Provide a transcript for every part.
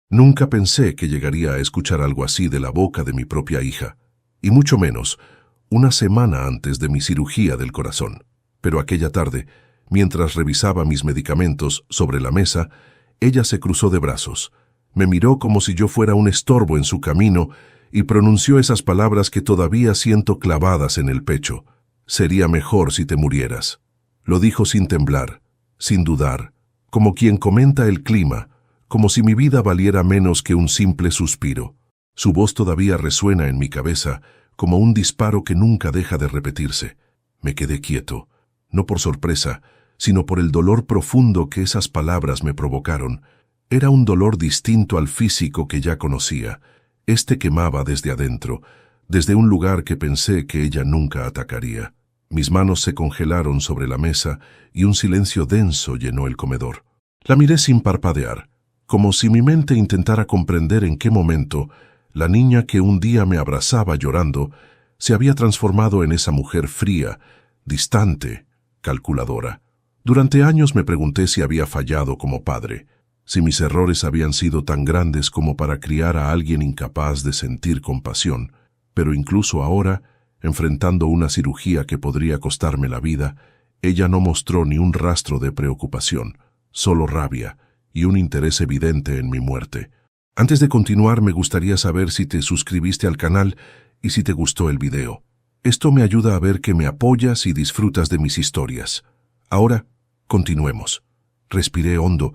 Nunca pensé que llegaría a escuchar algo así de la boca de mi propia hija, y mucho menos una semana antes de mi cirugía del corazón. Pero aquella tarde, mientras revisaba mis medicamentos sobre la mesa, ella se cruzó de brazos, me miró como si yo fuera un estorbo en su camino y pronunció esas palabras que todavía siento clavadas en el pecho. Sería mejor si te murieras. Lo dijo sin temblar, sin dudar, como quien comenta el clima, como si mi vida valiera menos que un simple suspiro. Su voz todavía resuena en mi cabeza, como un disparo que nunca deja de repetirse. Me quedé quieto, no por sorpresa, sino por el dolor profundo que esas palabras me provocaron. Era un dolor distinto al físico que ya conocía. Este quemaba desde adentro, desde un lugar que pensé que ella nunca atacaría. Mis manos se congelaron sobre la mesa y un silencio denso llenó el comedor. La miré sin parpadear, como si mi mente intentara comprender en qué momento la niña que un día me abrazaba llorando se había transformado en esa mujer fría, distante, calculadora. Durante años me pregunté si había fallado como padre, si mis errores habían sido tan grandes como para criar a alguien incapaz de sentir compasión, pero incluso ahora, enfrentando una cirugía que podría costarme la vida, ella no mostró ni un rastro de preocupación, solo rabia y un interés evidente en mi muerte. Antes de continuar, me gustaría saber si te suscribiste al canal y si te gustó el video. Esto me ayuda a ver que me apoyas y disfrutas de mis historias. Ahora, continuemos. Respiré hondo,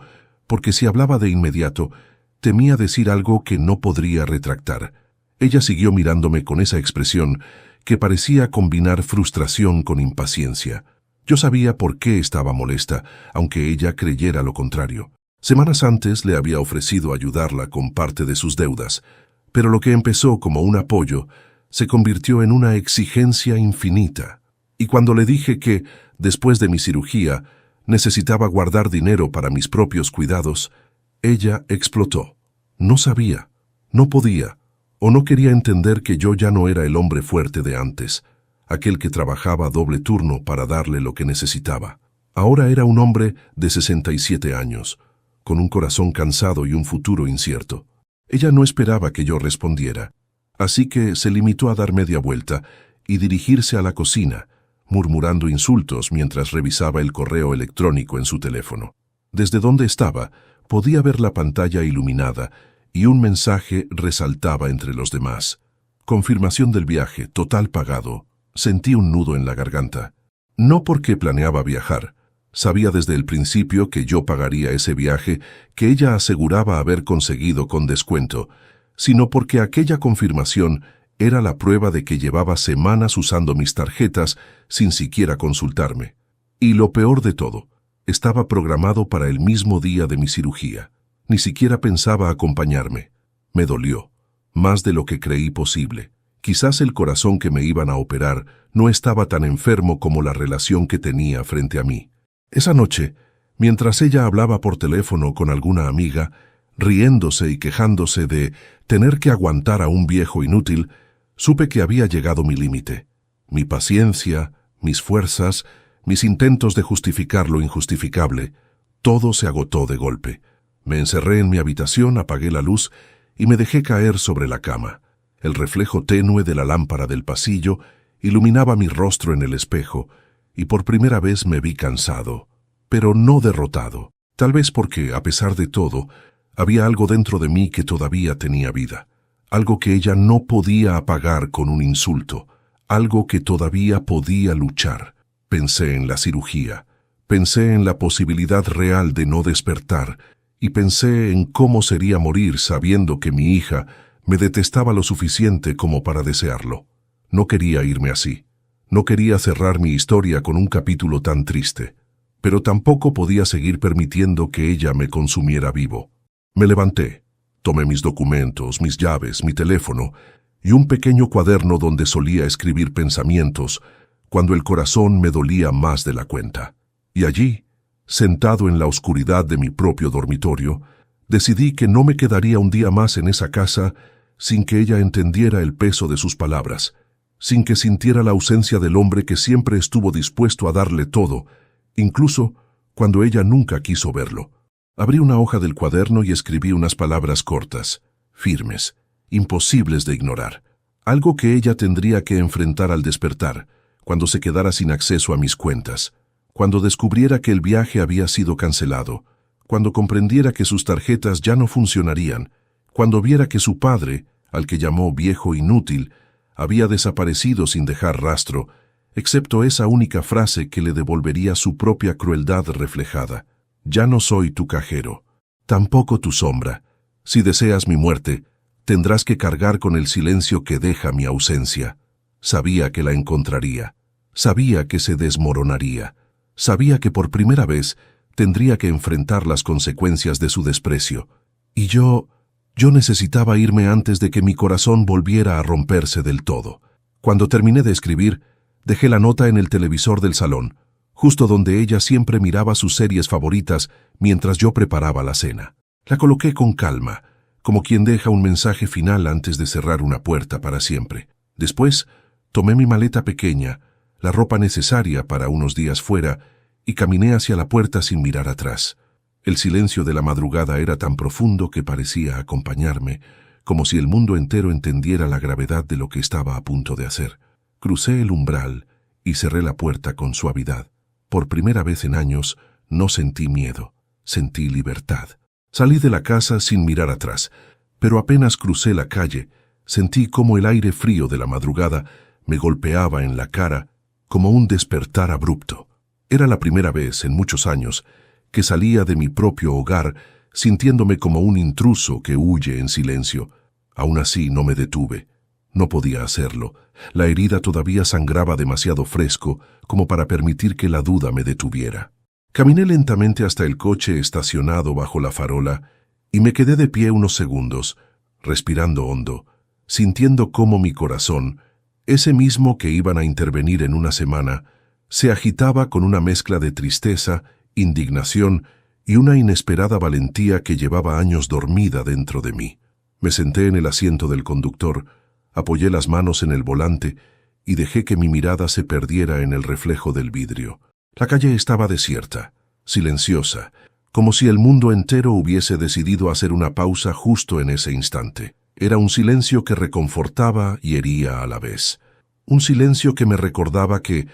porque si hablaba de inmediato, temía decir algo que no podría retractar. Ella siguió mirándome con esa expresión que parecía combinar frustración con impaciencia. Yo sabía por qué estaba molesta, aunque ella creyera lo contrario. Semanas antes le había ofrecido ayudarla con parte de sus deudas, pero lo que empezó como un apoyo se convirtió en una exigencia infinita. Y cuando le dije que, después de mi cirugía, necesitaba guardar dinero para mis propios cuidados, ella explotó. No sabía, no podía, o no quería entender que yo ya no era el hombre fuerte de antes, aquel que trabajaba doble turno para darle lo que necesitaba. Ahora era un hombre de 67 años, con un corazón cansado y un futuro incierto. Ella no esperaba que yo respondiera, así que se limitó a dar media vuelta y dirigirse a la cocina, murmurando insultos mientras revisaba el correo electrónico en su teléfono. Desde donde estaba, podía ver la pantalla iluminada y un mensaje resaltaba entre los demás. Confirmación del viaje, total pagado. Sentí un nudo en la garganta. No porque planeaba viajar. Sabía desde el principio que yo pagaría ese viaje que ella aseguraba haber conseguido con descuento, sino porque aquella confirmación era la prueba de que llevaba semanas usando mis tarjetas sin siquiera consultarme. Y lo peor de todo, estaba programado para el mismo día de mi cirugía. Ni siquiera pensaba acompañarme. Me dolió, más de lo que creí posible. Quizás el corazón que me iban a operar no estaba tan enfermo como la relación que tenía frente a mí. Esa noche, mientras ella hablaba por teléfono con alguna amiga, riéndose y quejándose de tener que aguantar a un viejo inútil, supe que había llegado mi límite. Mi paciencia, mis fuerzas, mis intentos de justificar lo injustificable, todo se agotó de golpe. Me encerré en mi habitación, apagué la luz y me dejé caer sobre la cama. El reflejo tenue de la lámpara del pasillo iluminaba mi rostro en el espejo, y por primera vez me vi cansado, pero no derrotado. Tal vez porque, a pesar de todo, había algo dentro de mí que todavía tenía vida. Algo que ella no podía apagar con un insulto, algo que todavía podía luchar. Pensé en la cirugía, pensé en la posibilidad real de no despertar, y pensé en cómo sería morir sabiendo que mi hija me detestaba lo suficiente como para desearlo. No quería irme así. No quería cerrar mi historia con un capítulo tan triste, pero tampoco podía seguir permitiendo que ella me consumiera vivo. Me levanté, tomé mis documentos, mis llaves, mi teléfono y un pequeño cuaderno donde solía escribir pensamientos cuando el corazón me dolía más de la cuenta. Y allí, sentado en la oscuridad de mi propio dormitorio, decidí que no me quedaría un día más en esa casa sin que ella entendiera el peso de sus palabras, sin que sintiera la ausencia del hombre que siempre estuvo dispuesto a darle todo, incluso cuando ella nunca quiso verlo. Abrí una hoja del cuaderno y escribí unas palabras cortas, firmes, imposibles de ignorar. Algo que ella tendría que enfrentar al despertar, cuando se quedara sin acceso a mis cuentas, cuando descubriera que el viaje había sido cancelado, cuando comprendiera que sus tarjetas ya no funcionarían, cuando viera que su padre, al que llamó viejo inútil, había desaparecido sin dejar rastro, excepto esa única frase que le devolvería su propia crueldad reflejada. Ya no soy tu cajero, tampoco tu sombra. Si deseas mi muerte, tendrás que cargar con el silencio que deja mi ausencia. Sabía que la encontraría, sabía que se desmoronaría, sabía que por primera vez tendría que enfrentar las consecuencias de su desprecio. Y yo necesitaba irme antes de que mi corazón volviera a romperse del todo. Cuando terminé de escribir, dejé la nota en el televisor del salón, justo donde ella siempre miraba sus series favoritas mientras yo preparaba la cena. La coloqué con calma, como quien deja un mensaje final antes de cerrar una puerta para siempre. Después, tomé mi maleta pequeña, la ropa necesaria para unos días fuera, y caminé hacia la puerta sin mirar atrás. El silencio de la madrugada era tan profundo que parecía acompañarme, como si el mundo entero entendiera la gravedad de lo que estaba a punto de hacer. Crucé el umbral y cerré la puerta con suavidad. Por primera vez en años, no sentí miedo, sentí libertad. Salí de la casa sin mirar atrás, pero apenas crucé la calle, sentí como el aire frío de la madrugada me golpeaba en la cara como un despertar abrupto. Era la primera vez en muchos años que salía de mi propio hogar sintiéndome como un intruso que huye en silencio. Aún así no me detuve. No podía hacerlo. La herida todavía sangraba demasiado fresco como para permitir que la duda me detuviera. Caminé lentamente hasta el coche estacionado bajo la farola y me quedé de pie unos segundos, respirando hondo, sintiendo cómo mi corazón, ese mismo que iban a intervenir en una semana, se agitaba con una mezcla de tristeza, indignación y una inesperada valentía que llevaba años dormida dentro de mí. Me senté en el asiento del conductor, apoyé las manos en el volante y dejé que mi mirada se perdiera en el reflejo del vidrio. La calle estaba desierta, silenciosa, como si el mundo entero hubiese decidido hacer una pausa justo en ese instante. Era un silencio que reconfortaba y hería a la vez. Un silencio que me recordaba que,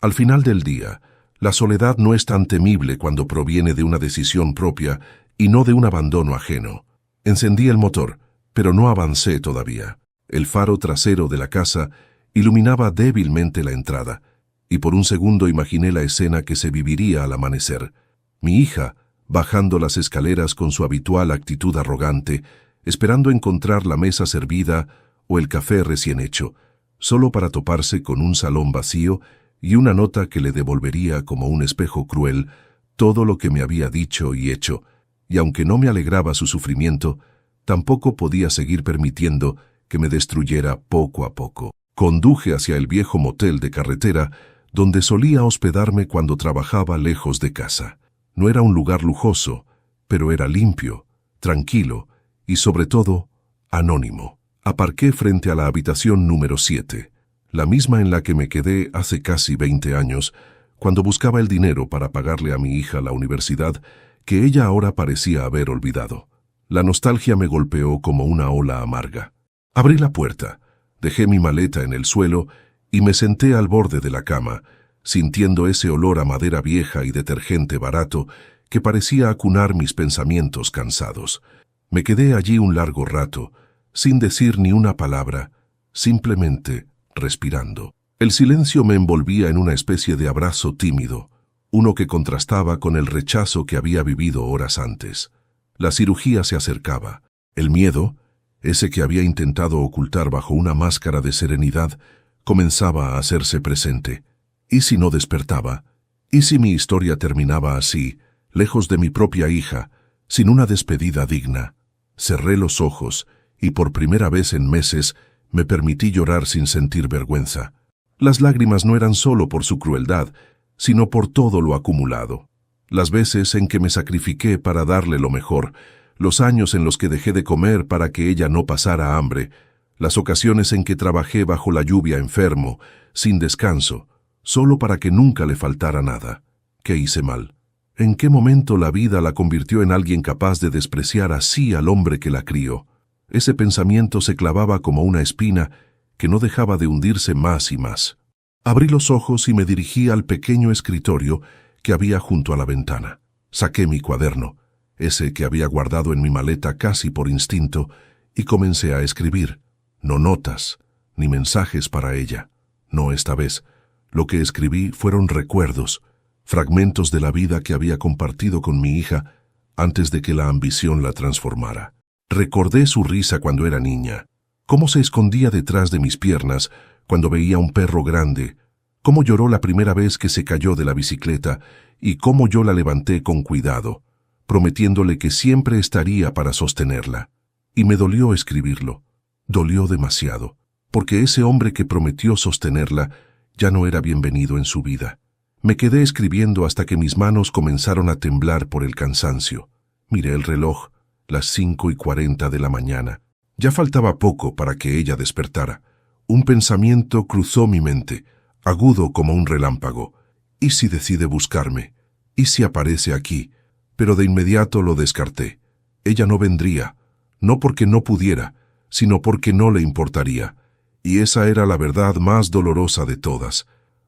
al final del día, la soledad no es tan temible cuando proviene de una decisión propia y no de un abandono ajeno. Encendí el motor, pero no avancé todavía. El faro trasero de la casa iluminaba débilmente la entrada, y por un segundo imaginé la escena que se viviría al amanecer. Mi hija, bajando las escaleras con su habitual actitud arrogante, esperando encontrar la mesa servida o el café recién hecho, solo para toparse con un salón vacío y una nota que le devolvería como un espejo cruel todo lo que me había dicho y hecho, y aunque no me alegraba su sufrimiento, tampoco podía seguir permitiendo que me destruyera poco a poco. Conduje hacia el viejo motel de carretera donde solía hospedarme cuando trabajaba lejos de casa. No era un lugar lujoso, pero era limpio, tranquilo y, sobre todo, anónimo. Aparqué frente a la habitación número 7, la misma en la que me quedé hace casi 20 años, cuando buscaba el dinero para pagarle a mi hija la universidad que ella ahora parecía haber olvidado. La nostalgia me golpeó como una ola amarga. Abrí la puerta, dejé mi maleta en el suelo y me senté al borde de la cama, sintiendo ese olor a madera vieja y detergente barato que parecía acunar mis pensamientos cansados. Me quedé allí un largo rato, sin decir ni una palabra, simplemente respirando. El silencio me envolvía en una especie de abrazo tímido, uno que contrastaba con el rechazo que había vivido horas antes. La cirugía se acercaba. El miedo, ese que había intentado ocultar bajo una máscara de serenidad, comenzaba a hacerse presente. ¿Y si no despertaba? ¿Y si mi historia terminaba así, lejos de mi propia hija, sin una despedida digna? Cerré los ojos y por primera vez en meses me permití llorar sin sentir vergüenza. Las lágrimas no eran solo por su crueldad, sino por todo lo acumulado. Las veces en que me sacrifiqué para darle lo mejor, los años en los que dejé de comer para que ella no pasara hambre, las ocasiones en que trabajé bajo la lluvia enfermo, sin descanso, solo para que nunca le faltara nada. ¿Qué hice mal? ¿En qué momento la vida la convirtió en alguien capaz de despreciar así al hombre que la crió? Ese pensamiento se clavaba como una espina que no dejaba de hundirse más y más. Abrí los ojos y me dirigí al pequeño escritorio que había junto a la ventana. Saqué mi cuaderno, ese que había guardado en mi maleta casi por instinto, y comencé a escribir. No notas, ni mensajes para ella. No esta vez. Lo que escribí fueron recuerdos, fragmentos de la vida que había compartido con mi hija antes de que la ambición la transformara. Recordé su risa cuando era niña, cómo se escondía detrás de mis piernas cuando veía un perro grande, cómo lloró la primera vez que se cayó de la bicicleta y cómo yo la levanté con cuidado, prometiéndole que siempre estaría para sostenerla. Y me dolió escribirlo, dolió demasiado, porque ese hombre que prometió sostenerla ya no era bienvenido en su vida. Me quedé escribiendo hasta que mis manos comenzaron a temblar por el cansancio. Miré el reloj, las 5:40 de la mañana. Ya faltaba poco para que ella despertara. Un pensamiento cruzó mi mente, agudo como un relámpago. ¿Y si decide buscarme? ¿Y si aparece aquí? Pero de inmediato lo descarté. Ella no vendría, no porque no pudiera, sino porque no le importaría. Y esa era la verdad más dolorosa de todas.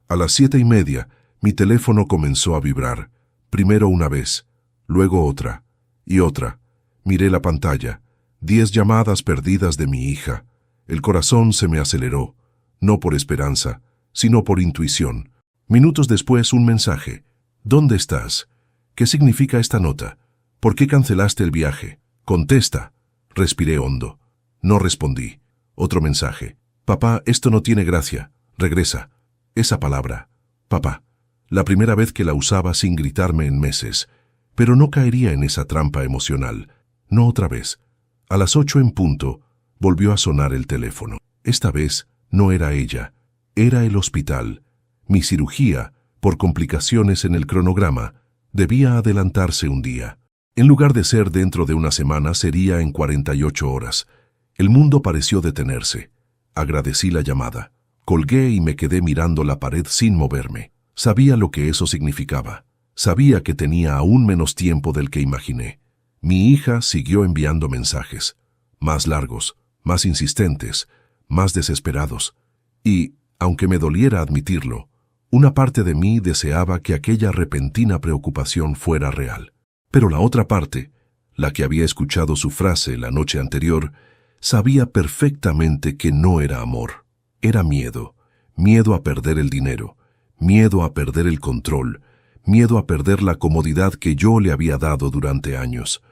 A las 7:30, mi teléfono comenzó a vibrar. Primero una vez, luego otra, y otra. Miré la pantalla. 10 llamadas perdidas de mi hija. El corazón se me aceleró, no por esperanza, sino por intuición. Minutos después, un mensaje. ¿Dónde estás? ¿Qué significa esta nota? ¿Por qué cancelaste el viaje? Contesta. Respiré hondo. No respondí. Otro mensaje. Papá, esto no tiene gracia. Regresa. Esa palabra. Papá. La primera vez que la usaba sin gritarme en meses. Pero no caería en esa trampa emocional. No otra vez. A las 8 en punto, volvió a sonar el teléfono. Esta vez no era ella. Era el hospital. Mi cirugía, por complicaciones en el cronograma, debía adelantarse un día. En lugar de ser dentro de una semana, sería en 48 horas. El mundo pareció detenerse. Agradecí la llamada. Colgué y me quedé mirando la pared sin moverme. Sabía lo que eso significaba. Sabía que tenía aún menos tiempo del que imaginé. Mi hija siguió enviando mensajes. Más largos, más insistentes, más desesperados. Y, aunque me doliera admitirlo, una parte de mí deseaba que aquella repentina preocupación fuera real. Pero la otra parte, la que había escuchado su frase la noche anterior, sabía perfectamente que no era amor. Era miedo. Miedo a perder el dinero. Miedo a perder el control. Miedo a perder la comodidad que yo le había dado durante años.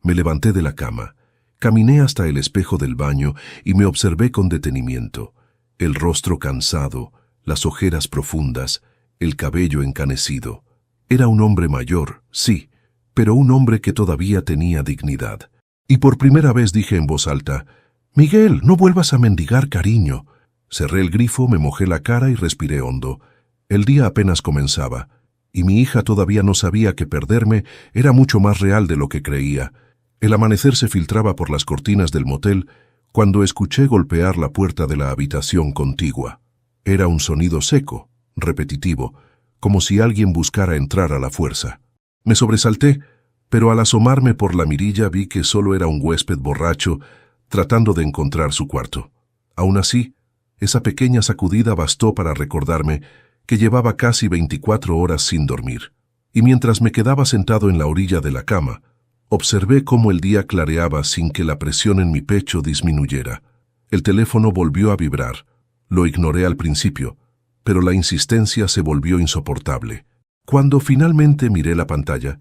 Me levanté de la cama. Caminé hasta el espejo del baño y me observé con detenimiento. El rostro cansado, las ojeras profundas, el cabello encanecido. Era un hombre mayor, sí, pero un hombre que todavía tenía dignidad. Y por primera vez dije en voz alta, «Miguel, no vuelvas a mendigar cariño». Cerré el grifo, me mojé la cara y respiré hondo. El día apenas comenzaba, y mi hija todavía no sabía que perderme era mucho más real de lo que creía. El amanecer se filtraba por las cortinas del motel cuando escuché golpear la puerta de la habitación contigua. Era un sonido seco, repetitivo, como si alguien buscara entrar a la fuerza. Me sobresalté, pero al asomarme por la mirilla vi que solo era un huésped borracho tratando de encontrar su cuarto. Aún así, esa pequeña sacudida bastó para recordarme que llevaba casi 24 horas sin dormir. Y mientras me quedaba sentado en la orilla de la cama, observé cómo el día clareaba sin que la presión en mi pecho disminuyera. El teléfono volvió a vibrar. Lo ignoré al principio, pero la insistencia se volvió insoportable. Cuando finalmente miré la pantalla,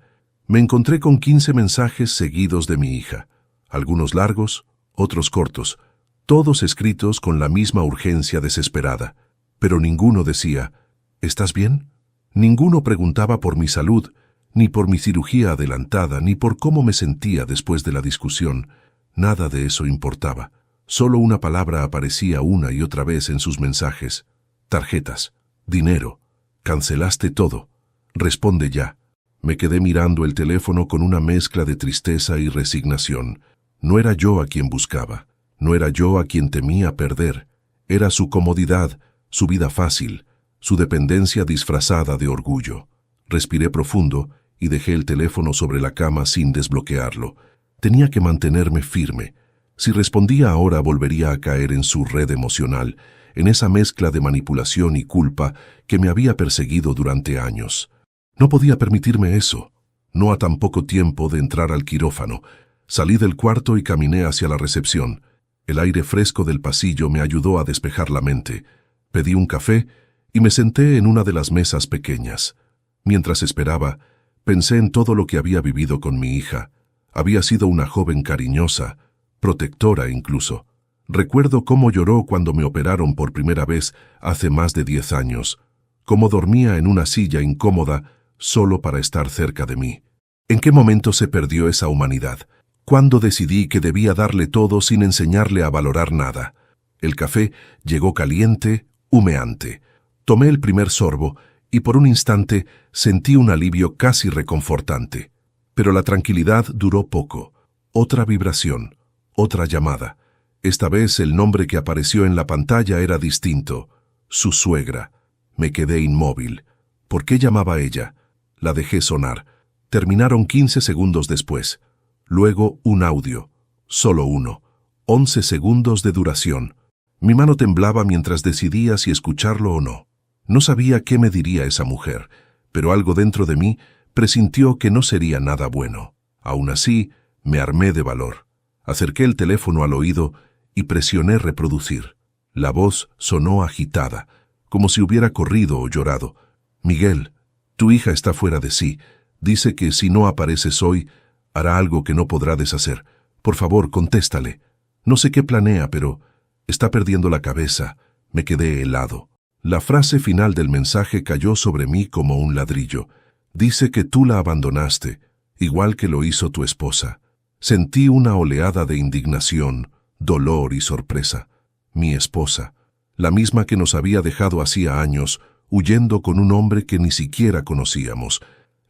me encontré con 15 mensajes seguidos de mi hija, algunos largos, otros cortos, todos escritos con la misma urgencia desesperada, pero ninguno decía, ¿estás bien? Ninguno preguntaba por mi salud, ni por mi cirugía adelantada, ni por cómo me sentía después de la discusión. Nada de eso importaba. Solo una palabra aparecía una y otra vez en sus mensajes. Tarjetas, dinero, cancelaste todo. Responde ya. Me quedé mirando el teléfono con una mezcla de tristeza y resignación. No era yo a quien buscaba. No era yo a quien temía perder. Era su comodidad, su vida fácil, su dependencia disfrazada de orgullo. Respiré profundo y dejé el teléfono sobre la cama sin desbloquearlo. Tenía que mantenerme firme. Si respondía ahora volvería a caer en su red emocional, en esa mezcla de manipulación y culpa que me había perseguido durante años. No podía permitirme eso, no a tan poco tiempo de entrar al quirófano. Salí del cuarto y caminé hacia la recepción. El aire fresco del pasillo me ayudó a despejar la mente. Pedí un café y me senté en una de las mesas pequeñas. Mientras esperaba, pensé en todo lo que había vivido con mi hija. Había sido una joven cariñosa, protectora incluso. Recuerdo cómo lloró cuando me operaron por primera vez hace más de 10 años, cómo dormía en una silla incómoda solo para estar cerca de mí. ¿En qué momento se perdió esa humanidad? ¿Cuándo decidí que debía darle todo sin enseñarle a valorar nada? El café llegó caliente, humeante. Tomé el primer sorbo y por un instante sentí un alivio casi reconfortante. Pero la tranquilidad duró poco. Otra vibración, otra llamada. Esta vez el nombre que apareció en la pantalla era distinto. Su suegra. Me quedé inmóvil. ¿Por qué llamaba ella? La dejé sonar. Terminaron 15 segundos después. Luego un audio. Solo uno. 11 segundos de duración. Mi mano temblaba mientras decidía si escucharlo o no. No sabía qué me diría esa mujer, pero algo dentro de mí presintió que no sería nada bueno. Aún así, me armé de valor. Acerqué el teléfono al oído y presioné reproducir. La voz sonó agitada, como si hubiera corrido o llorado. Miguel, tu hija está fuera de sí. Dice que si no apareces hoy, hará algo que no podrá deshacer. Por favor, contéstale. No sé qué planea, pero está perdiendo la cabeza. Me quedé helado. La frase final del mensaje cayó sobre mí como un ladrillo. Dice que tú la abandonaste, igual que lo hizo tu esposa. Sentí una oleada de indignación, dolor y sorpresa. Mi esposa, la misma que nos había dejado hacía años, huyendo con un hombre que ni siquiera conocíamos.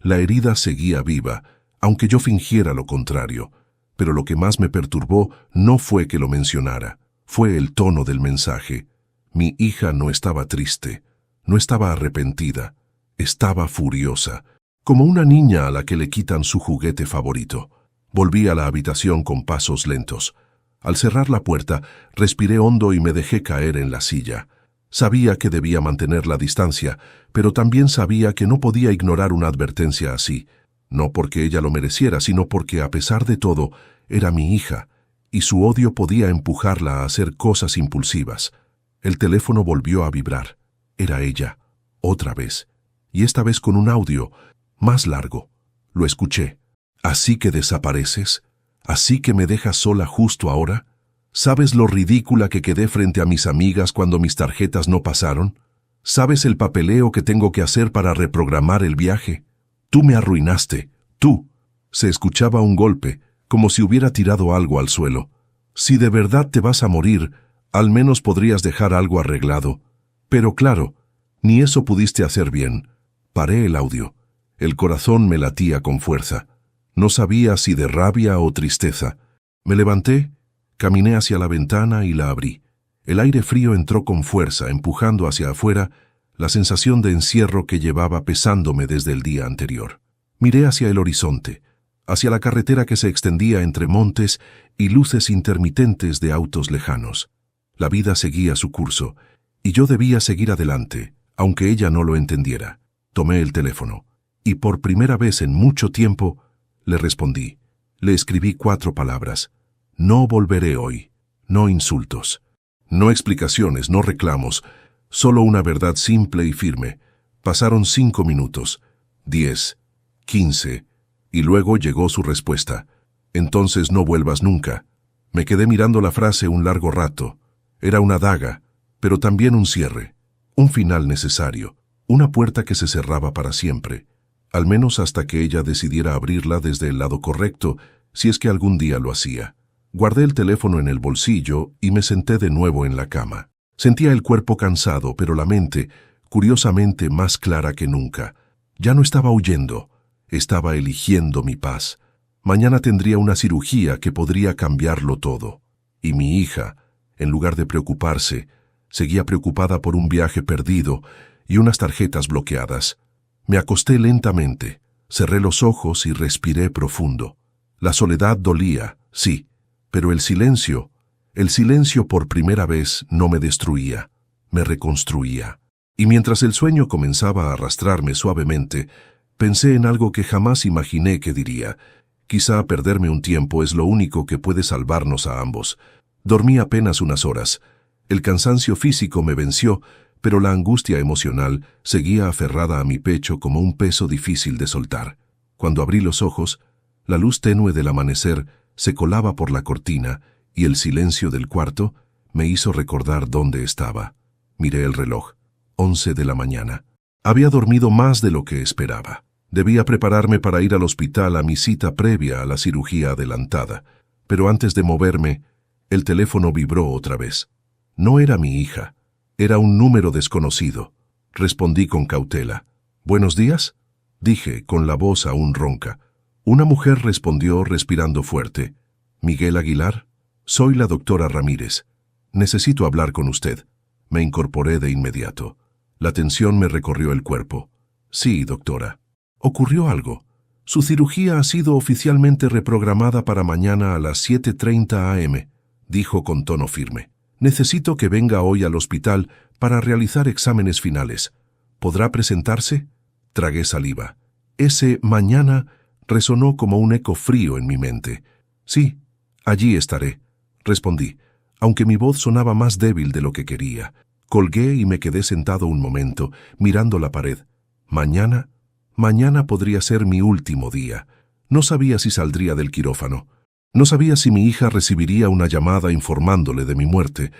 La herida seguía viva, aunque yo fingiera lo contrario. Pero lo que más me perturbó no fue que lo mencionara, fue el tono del mensaje. Mi hija no estaba triste, no estaba arrepentida, estaba furiosa, como una niña a la que le quitan su juguete favorito. Volví a la habitación con pasos lentos. Al cerrar la puerta, respiré hondo y me dejé caer en la silla. Sabía que debía mantener la distancia, pero también sabía que no podía ignorar una advertencia así. No porque ella lo mereciera, sino porque, a pesar de todo, era mi hija, y su odio podía empujarla a hacer cosas impulsivas. El teléfono volvió a vibrar. Era ella, otra vez, y esta vez con un audio más largo. Lo escuché. ¿Así que desapareces? ¿Así que me dejas sola justo ahora? ¿Sabes lo ridícula que quedé frente a mis amigas cuando mis tarjetas no pasaron? ¿Sabes el papeleo que tengo que hacer para reprogramar el viaje? Tú me arruinaste, tú. Se escuchaba un golpe, como si hubiera tirado algo al suelo. Si de verdad te vas a morir, al menos podrías dejar algo arreglado. Pero claro, ni eso pudiste hacer bien. Paré el audio. El corazón me latía con fuerza. No sabía si de rabia o tristeza. Me levanté, caminé hacia la ventana y la abrí. El aire frío entró con fuerza, empujando hacia afuera la sensación de encierro que llevaba pesándome desde el día anterior. Miré hacia el horizonte, hacia la carretera que se extendía entre montes y luces intermitentes de autos lejanos. La vida seguía su curso, y yo debía seguir adelante, aunque ella no lo entendiera. Tomé el teléfono, y por primera vez en mucho tiempo, le respondí. Le escribí 4 palabras. No volveré hoy. No insultos. No explicaciones, no reclamos. Solo una verdad simple y firme. Pasaron 5 minutos, 10, 15, y luego llegó su respuesta. Entonces no vuelvas nunca. Me quedé mirando la frase un largo rato. Era una daga, pero también un cierre. Un final necesario. Una puerta que se cerraba para siempre. Al menos hasta que ella decidiera abrirla desde el lado correcto, si es que algún día lo hacía. Guardé el teléfono en el bolsillo y me senté de nuevo en la cama. Sentía el cuerpo cansado, pero la mente, curiosamente, más clara que nunca. Ya no estaba huyendo, estaba eligiendo mi paz. Mañana tendría una cirugía que podría cambiarlo todo. Y mi hija, en lugar de preocuparse, seguía preocupada por un viaje perdido y unas tarjetas bloqueadas. Me acosté lentamente, Cerré los ojos y respiré profundo. La soledad dolía, sí, pero el silencio por primera vez no me destruía, me reconstruía. Y mientras el sueño comenzaba a arrastrarme suavemente, pensé en algo que jamás imaginé que diría. Quizá perderme un tiempo es lo único que puede salvarnos a ambos. Dormí apenas unas horas. El cansancio físico me venció, pero la angustia emocional seguía aferrada a mi pecho como un peso difícil de soltar. Cuando abrí los ojos, la luz tenue del amanecer se colaba por la cortina y el silencio del cuarto me hizo recordar dónde estaba. Miré el reloj. 11 de la mañana. Había dormido más de lo que esperaba. Debía prepararme para ir al hospital a mi cita previa a la cirugía adelantada, pero antes de moverme, el teléfono vibró otra vez. No era mi hija, era un número desconocido. Respondí con cautela. «¿Buenos días?», dije, con la voz aún ronca. Una mujer respondió respirando fuerte. «¿Miguel Aguilar? Soy la doctora Ramírez. Necesito hablar con usted». Me incorporé de inmediato. La tensión me recorrió el cuerpo. «Sí, doctora». «Ocurrió algo. Su cirugía ha sido oficialmente reprogramada para mañana a las 7:30 am», dijo con tono firme. «Necesito que venga hoy al hospital para realizar exámenes finales. ¿Podrá presentarse?». Tragué saliva. Ese «mañana» resonó como un eco frío en mi mente. «Sí, allí estaré», respondí, aunque mi voz sonaba más débil de lo que quería. Colgué y me quedé sentado un momento, mirando la pared. ¿Mañana? Mañana podría ser mi último día. No sabía si saldría del quirófano. No sabía si mi hija recibiría una llamada informándole de mi muerte,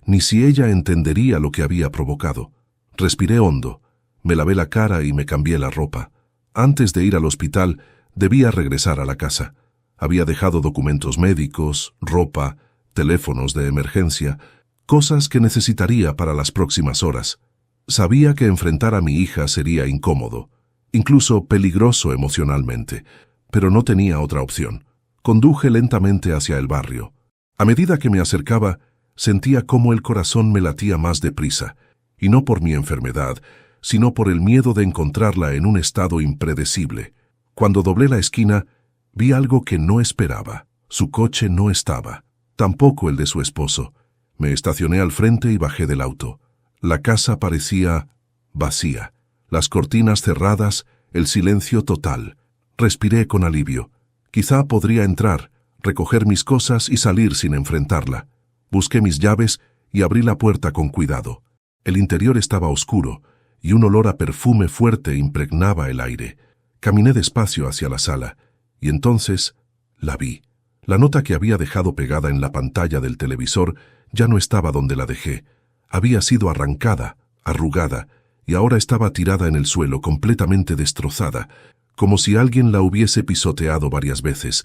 ni si ella entendería lo que había provocado. Respiré hondo, me lavé la cara y me cambié la ropa. Antes de ir al hospital, debía regresar a la casa. Había dejado documentos médicos, ropa, teléfonos de emergencia, cosas que necesitaría para las próximas horas. Sabía que enfrentar a mi hija sería incómodo, incluso peligroso emocionalmente, pero no tenía otra opción. Conduje lentamente hacia el barrio. A medida que me acercaba, sentía cómo el corazón me latía más deprisa, y no por mi enfermedad, sino por el miedo de encontrarla en un estado impredecible. Cuando doblé la esquina, vi algo que no esperaba. Su coche no estaba, tampoco el de su esposo. Me estacioné al frente y bajé del auto. La casa parecía vacía, las cortinas cerradas, el silencio total. Respiré con alivio. Quizá podría entrar, recoger mis cosas y salir sin enfrentarla. Busqué mis llaves y abrí la puerta con cuidado. El interior estaba oscuro y un olor a perfume fuerte impregnaba el aire. Caminé despacio hacia la sala y entonces la vi. La nota que había dejado pegada en la pantalla del televisor ya no estaba donde la dejé. Había sido arrancada, arrugada, y ahora estaba tirada en el suelo, completamente destrozada, como si alguien la hubiese pisoteado varias veces.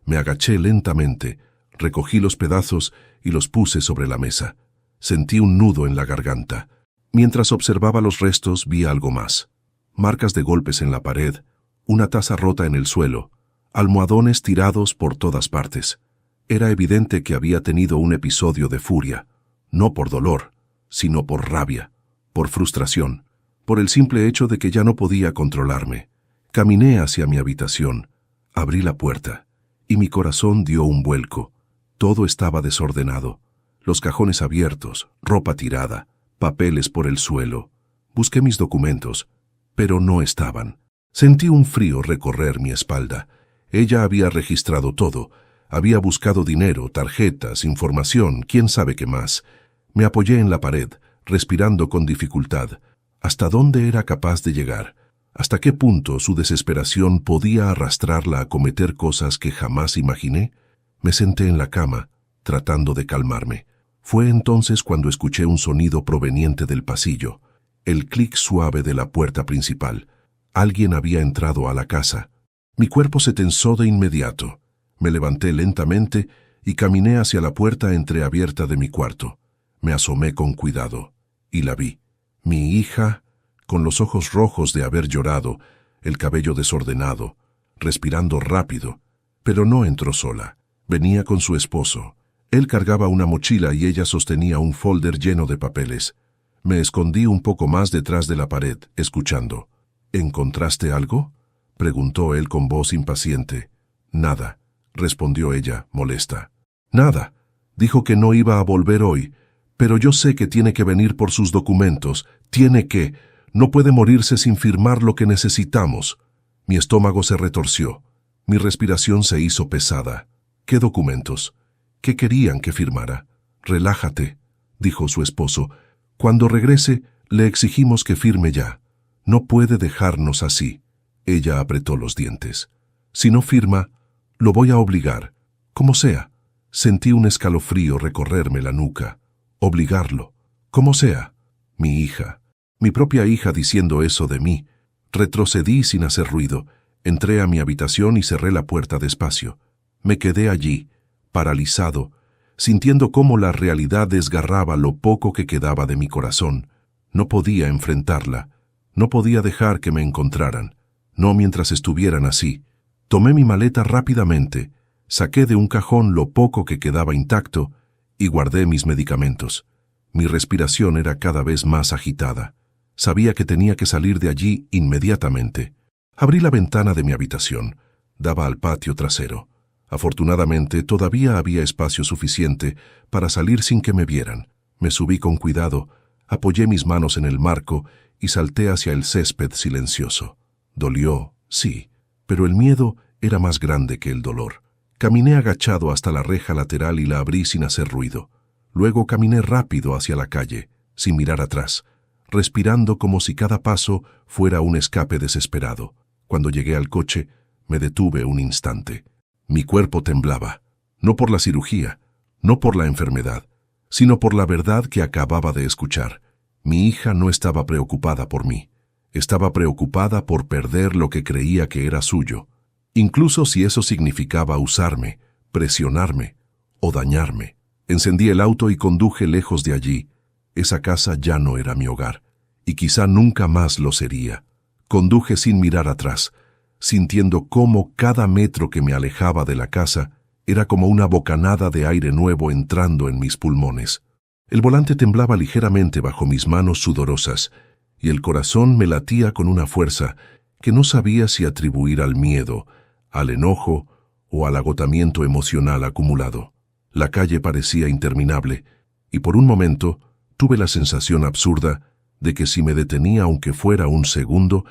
Me agaché lentamente, recogí los pedazos y los puse sobre la mesa. Sentí un nudo en la garganta. Mientras observaba los restos, vi algo más. Marcas de golpes en la pared, una taza rota en el suelo, almohadones tirados por todas partes. Era evidente que había tenido un episodio de furia, no por dolor, sino por rabia, por frustración, por el simple hecho de que ya no podía controlarme. Caminé hacia mi habitación, abrí la puerta, y mi corazón dio un vuelco. Todo estaba desordenado, los cajones abiertos, ropa tirada, papeles por el suelo. Busqué mis documentos, pero no estaban. Sentí un frío recorrer mi espalda. Ella había registrado todo. Había buscado dinero, tarjetas, información, quién sabe qué más. Me apoyé en la pared, respirando con dificultad. ¿Hasta dónde era capaz de llegar? ¿Hasta qué punto su desesperación podía arrastrarla a cometer cosas que jamás imaginé? Me senté en la cama, tratando de calmarme. Fue entonces cuando escuché un sonido proveniente del pasillo, el clic suave de la puerta principal. Alguien había entrado a la casa. Mi cuerpo se tensó de inmediato. Me levanté lentamente y caminé hacia la puerta entreabierta de mi cuarto. Me asomé con cuidado y la vi. Mi hija, con los ojos rojos de haber llorado, el cabello desordenado, respirando rápido, pero no entró sola. Venía con su esposo. Él cargaba una mochila y ella sostenía un folder lleno de papeles. Me escondí un poco más detrás de la pared, escuchando. «¿Encontraste algo?», preguntó él con voz impaciente. Nada, respondió ella, molesta. Nada. Dijo que no iba a volver hoy, pero yo sé que tiene que venir por sus documentos. No puede morirse sin firmar lo que necesitamos. Mi estómago se retorció. Mi respiración se hizo pesada. ¿Qué documentos? ¿Qué querían que firmara? Relájate, dijo su esposo. Cuando regrese, le exigimos que firme ya. No puede dejarnos así. Ella apretó los dientes. Si no firma, lo voy a obligar. Como sea. Sentí un escalofrío recorrerme la nuca. Obligarlo. Como sea. Mi hija. Mi propia hija diciendo eso de mí. Retrocedí sin hacer ruido. Entré a mi habitación y cerré la puerta despacio. Me quedé allí, paralizado, sintiendo cómo la realidad desgarraba lo poco que quedaba de mi corazón. No podía enfrentarla. No podía dejar que me encontraran. No mientras estuvieran así. Tomé mi maleta rápidamente, saqué de un cajón lo poco que quedaba intacto y guardé mis medicamentos. Mi respiración era cada vez más agitada. Sabía que tenía que salir de allí inmediatamente. Abrí la ventana de mi habitación. Daba al patio trasero. Afortunadamente, todavía había espacio suficiente para salir sin que me vieran. Me subí con cuidado, apoyé mis manos en el marco y salté hacia el césped silencioso. Dolió, sí, pero el miedo era más grande que el dolor. Caminé agachado hasta la reja lateral y la abrí sin hacer ruido. Luego caminé rápido hacia la calle, sin mirar atrás, respirando como si cada paso fuera un escape desesperado. Cuando llegué al coche, me detuve un instante. Mi cuerpo temblaba, no por la cirugía, no por la enfermedad, sino por la verdad que acababa de escuchar. Mi hija no estaba preocupada por mí. Estaba preocupada por perder lo que creía que era suyo, incluso si eso significaba usarme, presionarme o dañarme. Encendí el auto y conduje lejos de allí. Esa casa ya no era mi hogar, y quizá nunca más lo sería. Conduje sin mirar atrás, sintiendo cómo cada metro que me alejaba de la casa era como una bocanada de aire nuevo entrando en mis pulmones. El volante temblaba ligeramente bajo mis manos sudorosas, y el corazón me latía con una fuerza que no sabía si atribuir al miedo, al enojo o al agotamiento emocional acumulado. La calle parecía interminable, y por un momento tuve la sensación absurda de que si me detenía aunque fuera un segundo,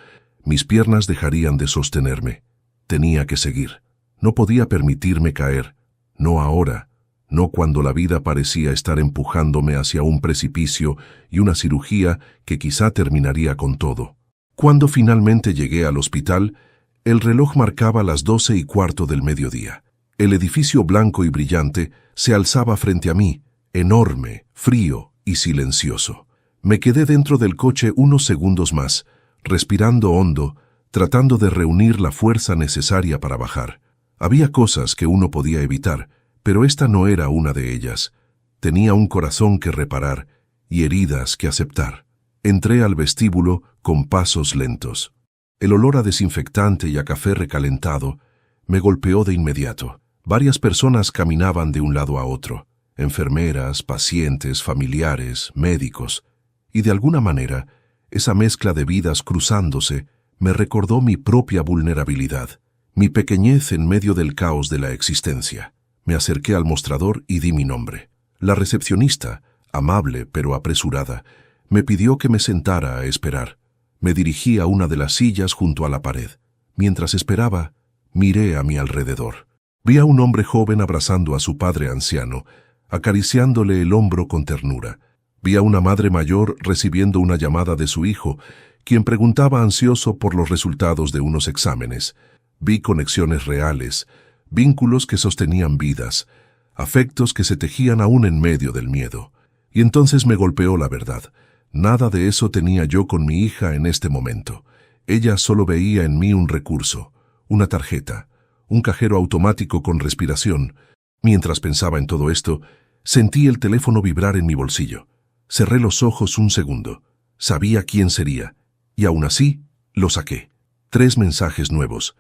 mis piernas dejarían de sostenerme. Tenía que seguir. No podía permitirme caer. No ahora. No cuando la vida parecía estar empujándome hacia un precipicio y una cirugía que quizá terminaría con todo. Cuando finalmente llegué al hospital, el reloj marcaba las 12:15 del mediodía. El edificio blanco y brillante se alzaba frente a mí, enorme, frío y silencioso. Me quedé dentro del coche unos segundos más, respirando hondo, tratando de reunir la fuerza necesaria para bajar. Había cosas que uno podía evitar, pero esta no era una de ellas. Tenía un corazón que reparar y heridas que aceptar. Entré al vestíbulo con pasos lentos. El olor a desinfectante y a café recalentado me golpeó de inmediato. Varias personas caminaban de un lado a otro, enfermeras, pacientes, familiares, médicos, y de alguna manera, esa mezcla de vidas cruzándose me recordó mi propia vulnerabilidad, mi pequeñez en medio del caos de la existencia. Me acerqué al mostrador y di mi nombre. La recepcionista, amable pero apresurada, me pidió que me sentara a esperar. Me dirigí a una de las sillas junto a la pared. Mientras esperaba, miré a mi alrededor. Vi a un hombre joven abrazando a su padre anciano, acariciándole el hombro con ternura. Vi a una madre mayor recibiendo una llamada de su hijo, quien preguntaba ansioso por los resultados de unos exámenes. Vi conexiones reales, vínculos que sostenían vidas, afectos que se tejían aún en medio del miedo. Y entonces me golpeó la verdad. Nada de eso tenía yo con mi hija en este momento. Ella solo veía en mí un recurso, una tarjeta, un cajero automático con respiración. Mientras pensaba en todo esto, sentí el teléfono vibrar en mi bolsillo. Cerré los ojos un segundo. Sabía quién sería, y aún así lo saqué. 3 mensajes nuevos.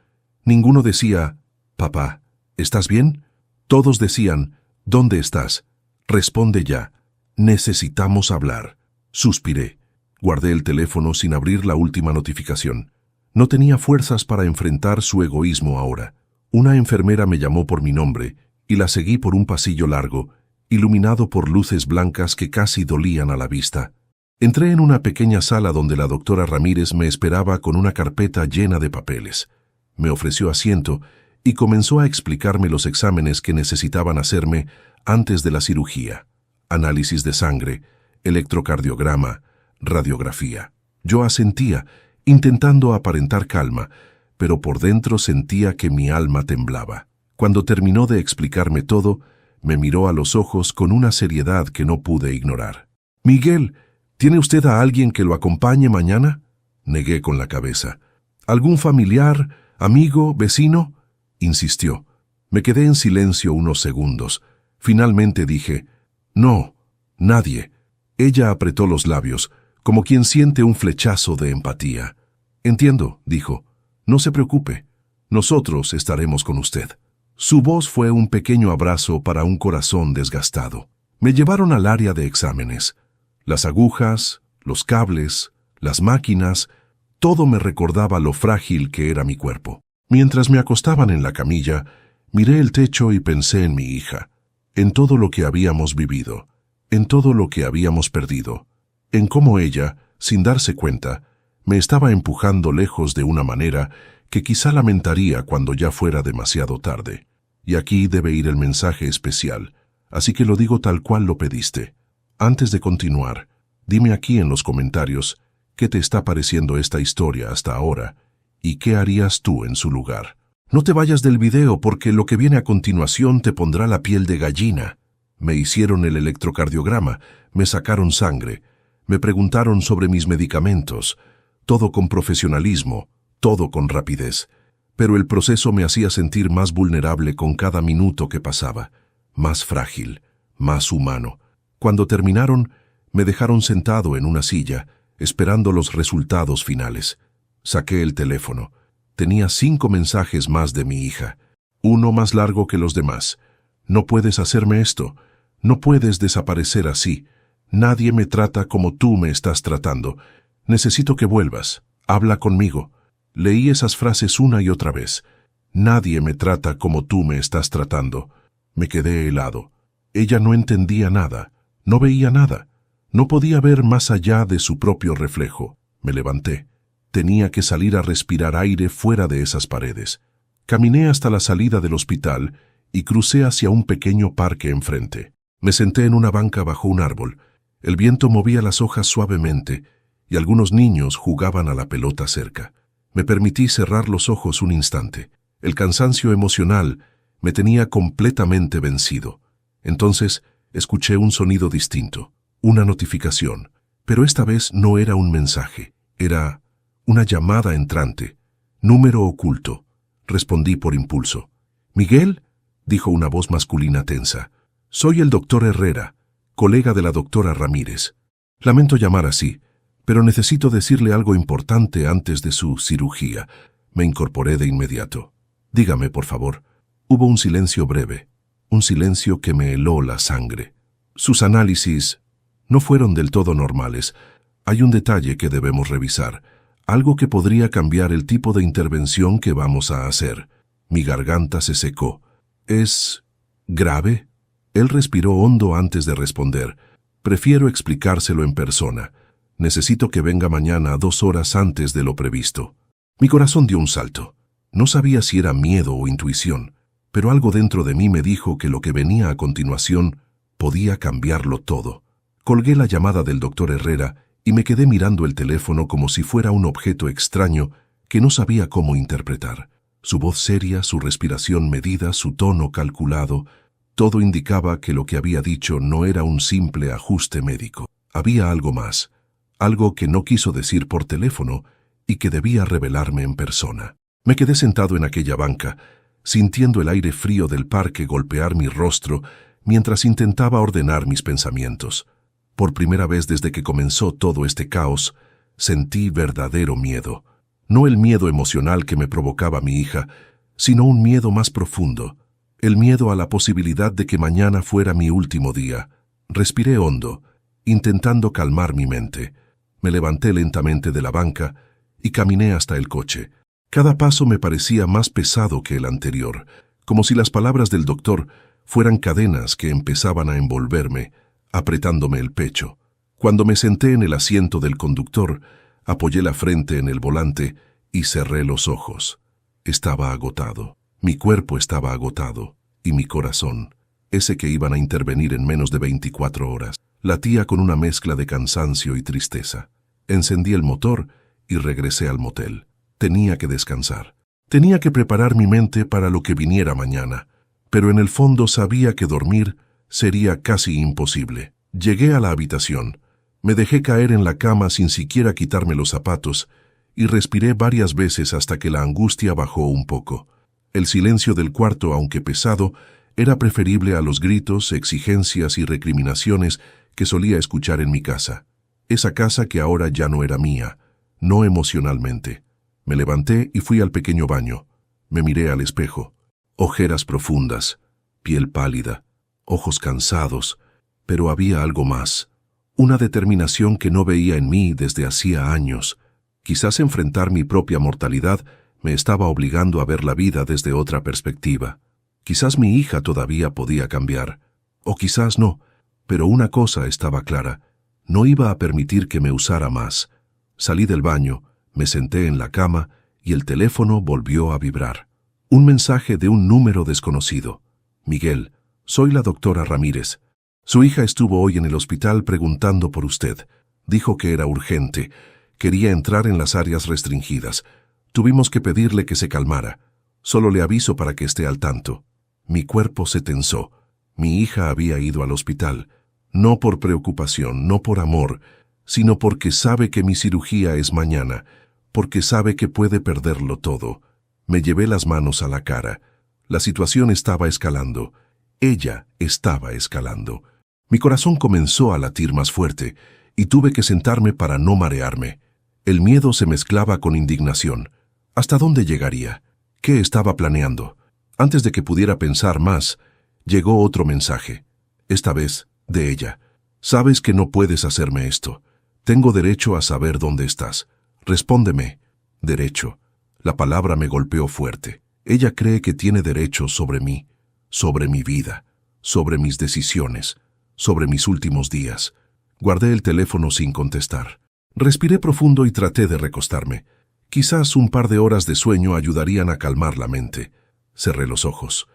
Ninguno decía, «Papá, ¿estás bien?» Todos decían, «¿Dónde estás? Responde ya. Necesitamos hablar». Suspiré. Guardé el teléfono sin abrir la última notificación. No tenía fuerzas para enfrentar su egoísmo ahora. Una enfermera me llamó por mi nombre y la seguí por un pasillo largo, iluminado por luces blancas que casi dolían a la vista. Entré en una pequeña sala donde la doctora Ramírez me esperaba con una carpeta llena de papeles. Me ofreció asiento y comenzó a explicarme los exámenes que necesitaban hacerme antes de la cirugía. Análisis de sangre, electrocardiograma, radiografía. Yo asentía, intentando aparentar calma, pero por dentro sentía que mi alma temblaba. Cuando terminó de explicarme todo, me miró a los ojos con una seriedad que no pude ignorar. «Miguel, ¿tiene usted a alguien que lo acompañe mañana?». Negué con la cabeza. «¿Algún familiar, amigo, vecino?», insistió. Me quedé en silencio unos segundos. Finalmente dije: «No, nadie». Ella apretó los labios, como quien siente un flechazo de empatía. «Entiendo», dijo. «No se preocupe. Nosotros estaremos con usted». Su voz fue un pequeño abrazo para un corazón desgastado. Me llevaron al área de exámenes. Las agujas, los cables, las máquinas, todo me recordaba lo frágil que era mi cuerpo. Mientras me acostaban en la camilla, miré el techo y pensé en mi hija, en todo lo que habíamos vivido, en todo lo que habíamos perdido, en cómo ella, sin darse cuenta, me estaba empujando lejos de una manera que quizá lamentaría cuando ya fuera demasiado tarde. Y aquí debe ir el mensaje especial, así que lo digo tal cual lo pediste. Antes de continuar, dime aquí en los comentarios qué te está pareciendo esta historia hasta ahora y qué harías tú en su lugar. No te vayas del video porque lo que viene a continuación te pondrá la piel de gallina. Me hicieron el electrocardiograma, me sacaron sangre, me preguntaron sobre mis medicamentos, todo con profesionalismo, todo con rapidez. Pero el proceso me hacía sentir más vulnerable con cada minuto que pasaba, más frágil, más humano. Cuando terminaron, me dejaron sentado en una silla, esperando los resultados finales. Saqué el teléfono. Tenía 5 mensajes más de mi hija, uno más largo que los demás. «No puedes hacerme esto. No puedes desaparecer así. Nadie me trata como tú me estás tratando. Necesito que vuelvas. Habla conmigo». Leí esas frases una y otra vez. «Nadie me trata como tú me estás tratando». Me quedé helado. Ella no entendía nada, no veía nada, no podía ver más allá de su propio reflejo. Me levanté. Tenía que salir a respirar aire fuera de esas paredes. Caminé hasta la salida del hospital y crucé hacia un pequeño parque enfrente. Me senté en una banca bajo un árbol. El viento movía las hojas suavemente y algunos niños jugaban a la pelota cerca. Me permití cerrar los ojos un instante. El cansancio emocional me tenía completamente vencido. Entonces escuché un sonido distinto, una notificación, pero esta vez no era un mensaje, era una llamada entrante, número oculto. Respondí por impulso. «¿Miguel?», dijo una voz masculina tensa. «Soy el doctor Herrera, colega de la doctora Ramírez. Lamento llamar así, pero necesito decirle algo importante antes de su cirugía». Me incorporé de inmediato. «Dígame, por favor». Hubo un silencio breve, un silencio que me heló la sangre. «Sus análisis no fueron del todo normales. Hay un detalle que debemos revisar, algo que podría cambiar el tipo de intervención que vamos a hacer». Mi garganta se secó. «¿Es grave?». Él respiró hondo antes de responder. «Prefiero explicárselo en persona. Necesito que venga mañana 2 horas antes de lo previsto». Mi corazón dio un salto. No sabía si era miedo o intuición, pero algo dentro de mí me dijo que lo que venía a continuación podía cambiarlo todo. Colgué la llamada del doctor Herrera y me quedé mirando el teléfono como si fuera un objeto extraño que no sabía cómo interpretar. Su voz seria, su respiración medida, su tono calculado, todo indicaba que lo que había dicho no era un simple ajuste médico. Había algo más, algo que no quiso decir por teléfono y que debía revelarme en persona. Me quedé sentado en aquella banca, sintiendo el aire frío del parque golpear mi rostro mientras intentaba ordenar mis pensamientos. Por primera vez desde que comenzó todo este caos, sentí verdadero miedo. No el miedo emocional que me provocaba mi hija, sino un miedo más profundo, el miedo a la posibilidad de que mañana fuera mi último día. Respiré hondo, intentando calmar mi mente. Me levanté lentamente de la banca y caminé hasta el coche. Cada paso me parecía más pesado que el anterior, como si las palabras del doctor fueran cadenas que empezaban a envolverme, apretándome el pecho. Cuando me senté en el asiento del conductor, apoyé la frente en el volante y cerré los ojos. Estaba agotado. Mi cuerpo estaba agotado, y mi corazón, ese que iban a intervenir en menos de 24 horas, latía con una mezcla de cansancio y tristeza. Encendí el motor y regresé al motel. Tenía que descansar. Tenía que preparar mi mente para lo que viniera mañana, pero en el fondo sabía que dormir sería casi imposible. Llegué a la habitación, me dejé caer en la cama sin siquiera quitarme los zapatos y respiré varias veces hasta que la angustia bajó un poco. El silencio del cuarto, aunque pesado, era preferible a los gritos, exigencias y recriminaciones que solía escuchar en mi casa. Esa casa que ahora ya no era mía, no emocionalmente. Me levanté y fui al pequeño baño. Me miré al espejo. Ojeras profundas, piel pálida, ojos cansados, pero había algo más. Una determinación que no veía en mí desde hacía años. Quizás enfrentar mi propia mortalidad me estaba obligando a ver la vida desde otra perspectiva. Quizás mi hija todavía podía cambiar, o quizás no, pero una cosa estaba clara: no iba a permitir que me usara más. Salí del baño, me senté en la cama y el teléfono volvió a vibrar. Un mensaje de un número desconocido. Miguel, soy la doctora Ramírez. Su hija estuvo hoy en el hospital preguntando por usted. Dijo que era urgente. Quería entrar en las áreas restringidas. Tuvimos que pedirle que se calmara. Solo le aviso para que esté al tanto. Mi cuerpo se tensó. Mi hija había ido al hospital. No por preocupación, no por amor, sino porque sabe que mi cirugía es mañana, porque sabe que puede perderlo todo. Me llevé las manos a la cara. La situación estaba escalando. Ella estaba escalando. Mi corazón comenzó a latir más fuerte y tuve que sentarme para no marearme. El miedo se mezclaba con indignación. ¿Hasta dónde llegaría? ¿Qué estaba planeando? Antes de que pudiera pensar más, llegó otro mensaje. Esta vez, de ella. Sabes que no puedes hacerme esto. Tengo derecho a saber dónde estás. Respóndeme. Derecho. La palabra me golpeó fuerte. Ella cree que tiene derecho sobre mí, sobre mi vida, sobre mis decisiones, sobre mis últimos días. Guardé el teléfono sin contestar. Respiré profundo y traté de recostarme. Quizás un par de horas de sueño ayudarían a calmar la mente. Cerré los ojos.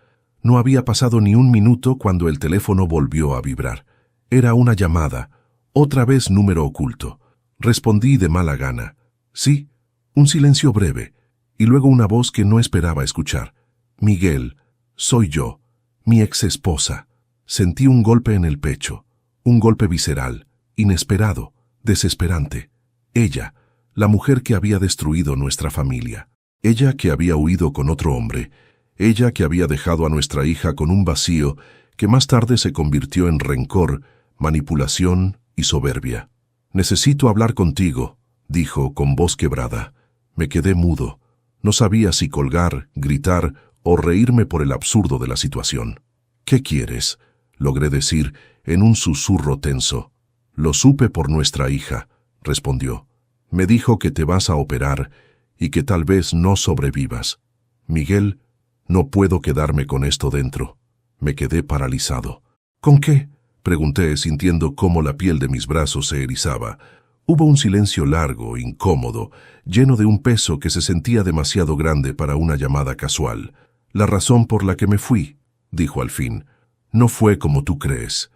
No había pasado ni un minuto cuando el teléfono volvió a vibrar. Era una llamada, otra vez número oculto. Respondí de mala gana. Sí, un silencio breve, y luego una voz que no esperaba escuchar. Miguel, soy yo, mi exesposa. Sentí un golpe en el pecho, un golpe visceral, inesperado, desesperante. Ella, la mujer que había destruido nuestra familia. Ella que había huido con otro hombre. Ella que había dejado a nuestra hija con un vacío que más tarde se convirtió en rencor, manipulación y soberbia. Necesito hablar contigo, dijo con voz quebrada. Me quedé mudo. No sabía si colgar, gritar o reírme por el absurdo de la situación. ¿Qué quieres?, logré decir en un susurro tenso. Lo supe por nuestra hija, respondió. Me dijo que te vas a operar y que tal vez no sobrevivas. Miguel, no puedo quedarme con esto dentro. Me quedé paralizado. ¿Con qué?, pregunté, sintiendo cómo la piel de mis brazos se erizaba. Hubo un silencio largo, incómodo, lleno de un peso que se sentía demasiado grande para una llamada casual. La razón por la que me fui, dijo al fin, no fue como tú crees.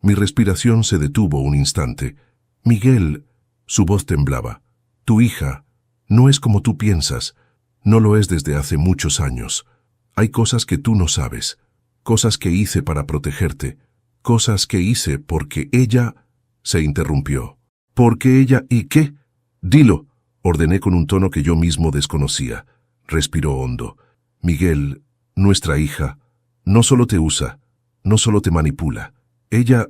Mi respiración se detuvo un instante. Miguel, su voz temblaba. Tu hija no es como tú piensas. No lo es desde hace muchos años. Hay cosas que tú no sabes, cosas que hice para protegerte, cosas que hice porque ella... Se interrumpió. ¿Porque ella y qué? Dilo, ordené con un tono que yo mismo desconocía. Respiró hondo. Miguel, nuestra hija, no solo te usa, no solo te manipula. Ella...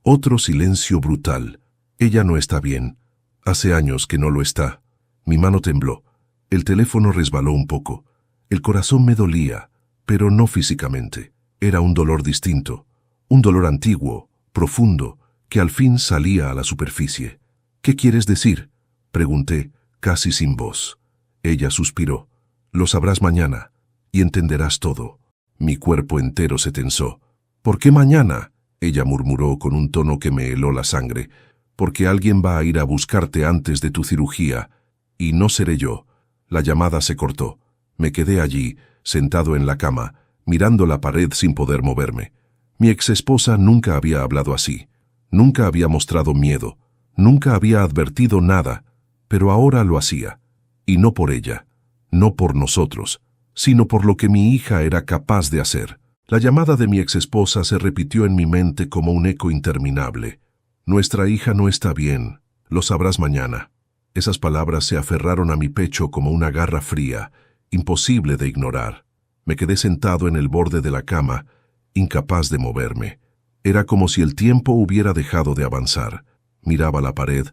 Otro silencio brutal. Ella no está bien. Hace años que no lo está. Mi mano tembló. El teléfono resbaló un poco. El corazón me dolía, pero no físicamente. Era un dolor distinto, un dolor antiguo, profundo, que al fin salía a la superficie. ¿Qué quieres decir?, pregunté, casi sin voz. Ella suspiró. Lo sabrás mañana, y entenderás todo. Mi cuerpo entero se tensó. ¿Por qué mañana? Ella murmuró con un tono que me heló la sangre. Porque alguien va a ir a buscarte antes de tu cirugía, y no seré yo. La llamada se cortó. Me quedé allí, sentado en la cama, mirando la pared sin poder moverme. Mi exesposa nunca había hablado así. Nunca había mostrado miedo. Nunca había advertido nada. Pero ahora lo hacía. Y no por ella, no por nosotros, sino por lo que mi hija era capaz de hacer. La llamada de mi exesposa se repitió en mi mente como un eco interminable. Nuestra hija no está bien, lo sabrás mañana. Esas palabras se aferraron a mi pecho como una garra fría, imposible de ignorar. Me quedé sentado en el borde de la cama, incapaz de moverme. Era como si el tiempo hubiera dejado de avanzar. Miraba la pared,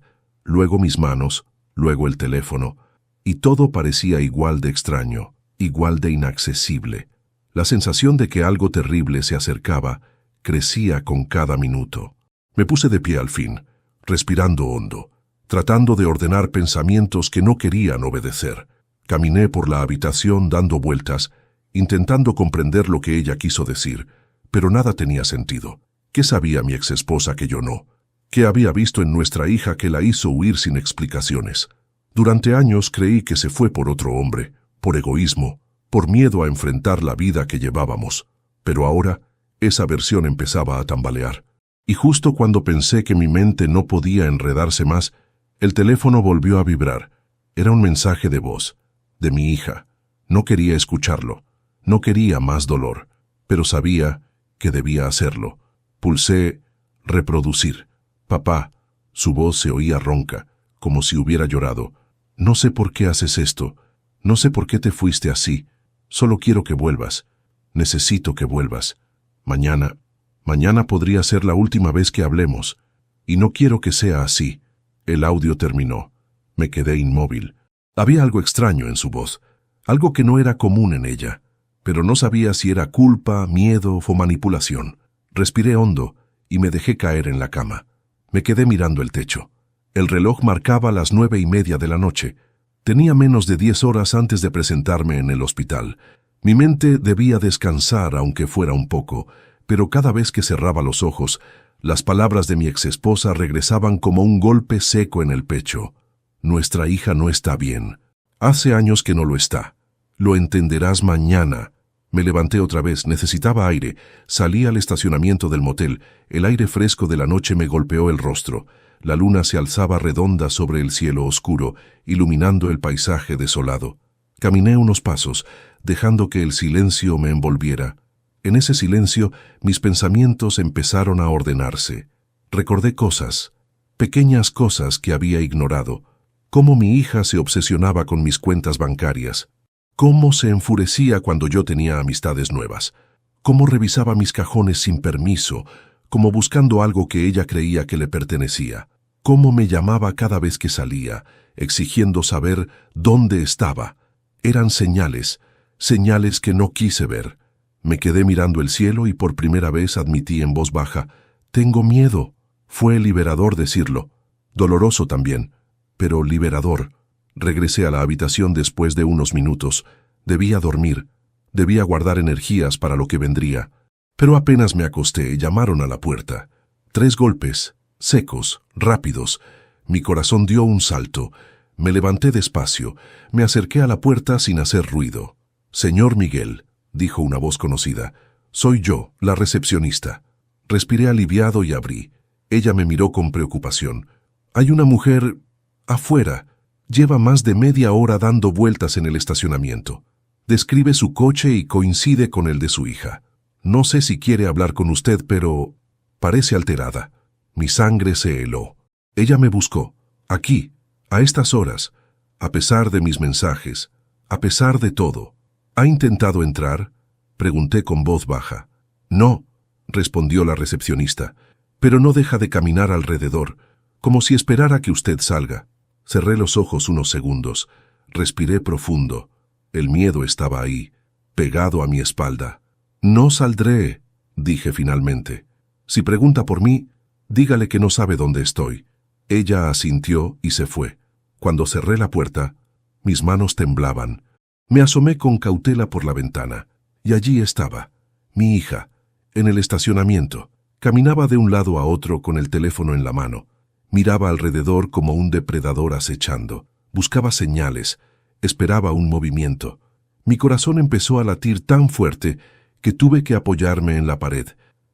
luego mis manos, luego el teléfono, y todo parecía igual de extraño, igual de inaccesible. La sensación de que algo terrible se acercaba crecía con cada minuto. Me puse de pie al fin, respirando hondo, tratando de ordenar pensamientos que no querían obedecer. Caminé por la habitación dando vueltas, intentando comprender lo que ella quiso decir, pero nada tenía sentido. ¿Qué sabía mi exesposa que yo no? ¿Qué había visto en nuestra hija que la hizo huir sin explicaciones? Durante años creí que se fue por otro hombre, por egoísmo, por miedo a enfrentar la vida que llevábamos. Pero ahora, esa versión empezaba a tambalear. Y justo cuando pensé que mi mente no podía enredarse más, el teléfono volvió a vibrar. Era un mensaje de voz, de mi hija. No quería escucharlo, no quería más dolor, pero sabía que debía hacerlo. Pulsé reproducir. Papá, su voz se oía ronca, como si hubiera llorado. No sé por qué haces esto, no sé por qué te fuiste así, solo quiero que vuelvas. Necesito que vuelvas. Mañana podría ser la última vez que hablemos, y no quiero que sea así. El audio terminó. Me quedé inmóvil. Había algo extraño en su voz, algo que no era común en ella, pero no sabía si era culpa, miedo o manipulación. Respiré hondo y me dejé caer en la cama. Me quedé mirando el techo. El reloj marcaba las 9:30 de la noche. Tenía menos de 10 horas antes de presentarme en el hospital. Mi mente debía descansar aunque fuera un poco, pero cada vez que cerraba los ojos, las palabras de mi exesposa regresaban como un golpe seco en el pecho. Nuestra hija no está bien. Hace años que no lo está. Lo entenderás mañana. Me levanté otra vez, necesitaba aire. Salí al estacionamiento del motel. El aire fresco de la noche me golpeó el rostro. La luna se alzaba redonda sobre el cielo oscuro, iluminando el paisaje desolado. Caminé unos pasos, dejando que el silencio me envolviera. En ese silencio, mis pensamientos empezaron a ordenarse. Recordé cosas, pequeñas cosas que había ignorado. Cómo mi hija se obsesionaba con mis cuentas bancarias. Cómo se enfurecía cuando yo tenía amistades nuevas. Cómo revisaba mis cajones sin permiso, como buscando algo que ella creía que le pertenecía. Cómo me llamaba cada vez que salía, exigiendo saber dónde estaba. Eran señales, señales que no quise ver. Me quedé mirando el cielo y por primera vez admití en voz baja, «Tengo miedo». Fue liberador decirlo. Doloroso también, pero liberador. Regresé a la habitación después de unos minutos. Debía dormir. Debía guardar energías para lo que vendría. Pero apenas me acosté, llamaron a la puerta. 3 golpes, secos, rápidos. Mi corazón dio un salto. Me levanté despacio. Me acerqué a la puerta sin hacer ruido. «Señor Miguel», dijo una voz conocida. «Soy yo, la recepcionista». Respiré aliviado y abrí. Ella me miró con preocupación. «Hay una mujer afuera. Lleva más de media hora dando vueltas en el estacionamiento. Describe su coche y coincide con el de su hija. No sé si quiere hablar con usted, pero parece alterada». Mi sangre se heló. Ella me buscó, aquí, a estas horas, a pesar de mis mensajes, a pesar de todo. ¿Ha intentado entrar?, pregunté con voz baja. «No», respondió la recepcionista, «pero no deja de caminar alrededor, como si esperara que usted salga». Cerré los ojos unos segundos, respiré profundo. El miedo estaba ahí, pegado a mi espalda. «No saldré», dije finalmente. «Si pregunta por mí, dígale que no sabe dónde estoy». Ella asintió y se fue. Cuando cerré la puerta, mis manos temblaban. Me asomé con cautela por la ventana, y allí estaba, mi hija, en el estacionamiento. Caminaba de un lado a otro con el teléfono en la mano. Miraba alrededor como un depredador acechando. Buscaba señales, esperaba un movimiento. Mi corazón empezó a latir tan fuerte que tuve que apoyarme en la pared.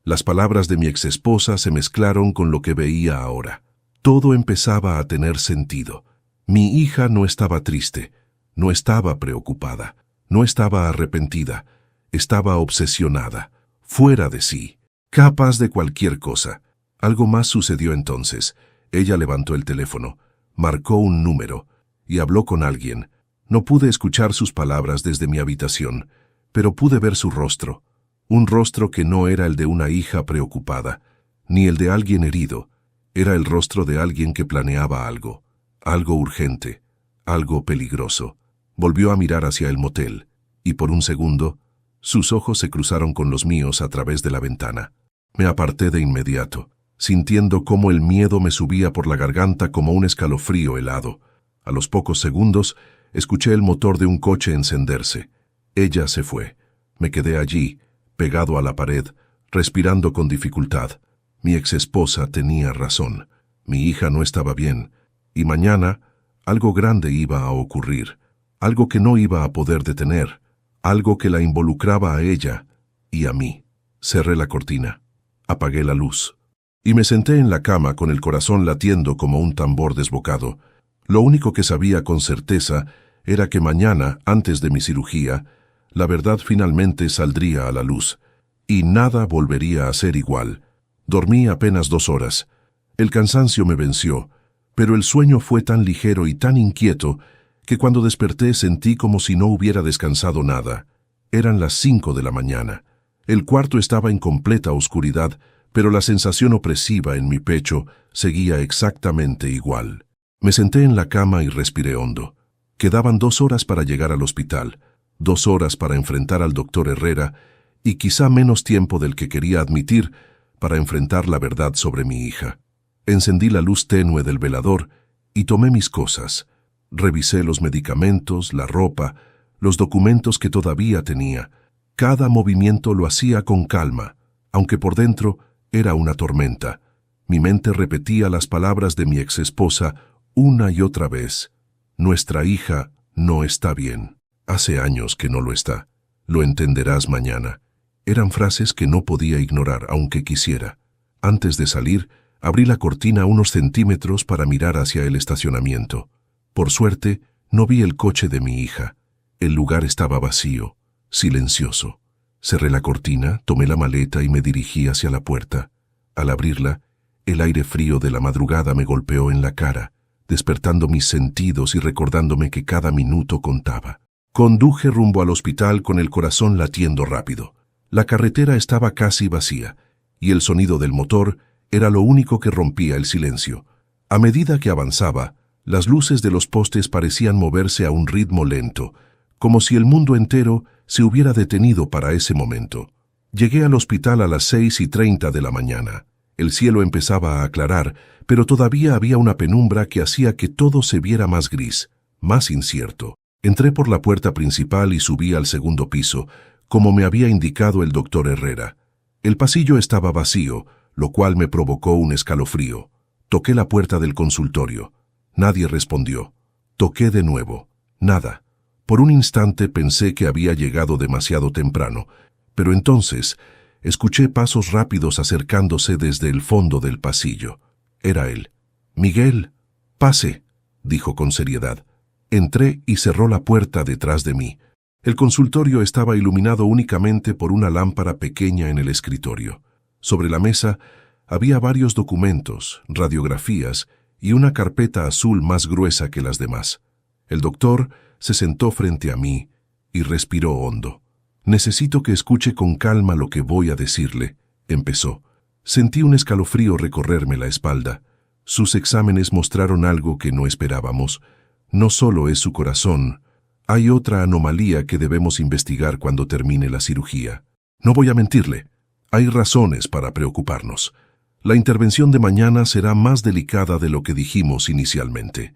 Las palabras de mi exesposa se mezclaron con lo que veía ahora. Todo empezaba a tener sentido. Mi hija no estaba triste, no estaba preocupada, no estaba arrepentida, estaba obsesionada, fuera de sí, capaz de cualquier cosa. Algo más sucedió entonces. Ella levantó el teléfono, marcó un número y habló con alguien. No pude escuchar sus palabras desde mi habitación, pero pude ver su rostro. Un rostro que no era el de una hija preocupada, ni el de alguien herido. Era el rostro de alguien que planeaba algo urgente, algo peligroso. Volvió a mirar hacia el motel, y por un segundo, sus ojos se cruzaron con los míos a través de la ventana. Me aparté de inmediato, sintiendo cómo el miedo me subía por la garganta como un escalofrío helado. A los pocos segundos, escuché el motor de un coche encenderse. Ella se fue. Me quedé allí, pegado a la pared, respirando con dificultad. Mi exesposa tenía razón. Mi hija no estaba bien, y mañana algo grande iba a ocurrir, algo que no iba a poder detener, algo que la involucraba a ella y a mí. Cerré la cortina, apagué la luz, y me senté en la cama con el corazón latiendo como un tambor desbocado. Lo único que sabía con certeza era que mañana, antes de mi cirugía, la verdad finalmente saldría a la luz, y nada volvería a ser igual. Dormí apenas 2 horas. El cansancio me venció, pero el sueño fue tan ligero y tan inquieto que cuando desperté sentí como si no hubiera descansado nada. Eran las 5 de la mañana. El cuarto estaba en completa oscuridad, pero la sensación opresiva en mi pecho seguía exactamente igual. Me senté en la cama y respiré hondo. Quedaban 2 horas para llegar al hospital, 2 horas para enfrentar al doctor Herrera y quizá menos tiempo del que quería admitir para enfrentar la verdad sobre mi hija. Encendí la luz tenue del velador y tomé mis cosas. Revisé los medicamentos, la ropa, los documentos que todavía tenía. Cada movimiento lo hacía con calma, aunque por dentro era una tormenta. Mi mente repetía las palabras de mi exesposa una y otra vez. Nuestra hija no está bien. Hace años que no lo está. Lo entenderás mañana. Eran frases que no podía ignorar, aunque quisiera. Antes de salir, abrí la cortina unos centímetros para mirar hacia el estacionamiento. Por suerte, no vi el coche de mi hija. El lugar estaba vacío, silencioso. Cerré la cortina, tomé la maleta y me dirigí hacia la puerta. Al abrirla, el aire frío de la madrugada me golpeó en la cara, despertando mis sentidos y recordándome que cada minuto contaba. Conduje rumbo al hospital con el corazón latiendo rápido. La carretera estaba casi vacía, y el sonido del motor era lo único que rompía el silencio. A medida que avanzaba, las luces de los postes parecían moverse a un ritmo lento, como si el mundo entero se hubiera detenido para ese momento. Llegué al hospital a las 6:30 de la mañana. El cielo empezaba a aclarar, pero todavía había una penumbra que hacía que todo se viera más gris, más incierto. Entré por la puerta principal y subí al segundo piso, como me había indicado el doctor Herrera. El pasillo estaba vacío, lo cual me provocó un escalofrío. Toqué la puerta del consultorio. Nadie respondió. Toqué de nuevo. Nada. Por un instante pensé que había llegado demasiado temprano, pero entonces escuché pasos rápidos acercándose desde el fondo del pasillo. Era él. «Miguel, pase», dijo con seriedad. Entré y cerró la puerta detrás de mí. El consultorio estaba iluminado únicamente por una lámpara pequeña en el escritorio. Sobre la mesa había varios documentos, radiografías y una carpeta azul más gruesa que las demás. El doctor se sentó frente a mí y respiró hondo. «Necesito que escuche con calma lo que voy a decirle», empezó. Sentí un escalofrío recorrerme la espalda. Sus exámenes mostraron algo que no esperábamos. No solo es su corazón, hay otra anomalía que debemos investigar cuando termine la cirugía. No voy a mentirle, hay razones para preocuparnos. La intervención de mañana será más delicada de lo que dijimos inicialmente.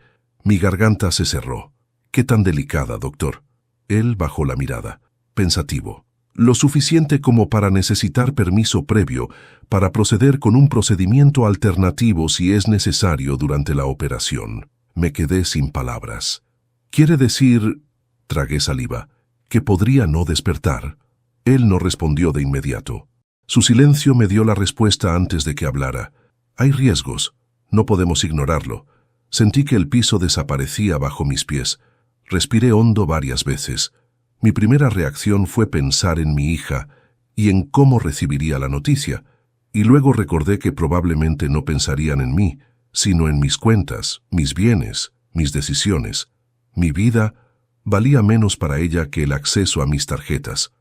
Mi garganta se cerró. «¿Qué tan delicada, doctor?» Él bajó la mirada, pensativo. «Lo suficiente como para necesitar permiso previo para proceder con un procedimiento alternativo si es necesario durante la operación». Me quedé sin palabras. «¿Quiere decir...?» Tragué saliva. «¿Que podría no despertar?» Él no respondió de inmediato. Su silencio me dio la respuesta antes de que hablara. «Hay riesgos. No podemos ignorarlo». Sentí que el piso desaparecía bajo mis pies. Respiré hondo varias veces. Mi primera reacción fue pensar en mi hija y en cómo recibiría la noticia, y luego recordé que probablemente no pensarían en mí, sino en mis cuentas, mis bienes, mis decisiones. Mi vida valía menos para ella que el acceso a mis tarjetas.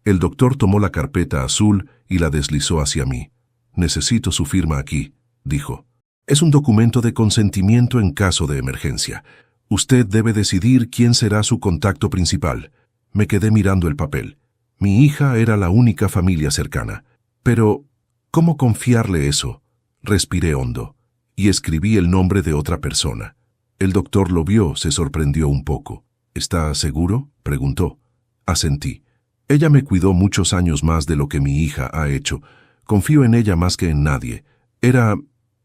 El doctor tomó la carpeta azul y la deslizó hacia mí. «Necesito su firma aquí», dijo. «Es un documento de consentimiento en caso de emergencia. Usted debe decidir quién será su contacto principal». Me quedé mirando el papel. Mi hija era la única familia cercana. Pero, ¿cómo confiarle eso? Respiré hondo y escribí el nombre de otra persona. El doctor lo vio, se sorprendió un poco. «¿Está seguro?», preguntó. Asentí. «Ella me cuidó muchos años más de lo que mi hija ha hecho. Confío en ella más que en nadie. Era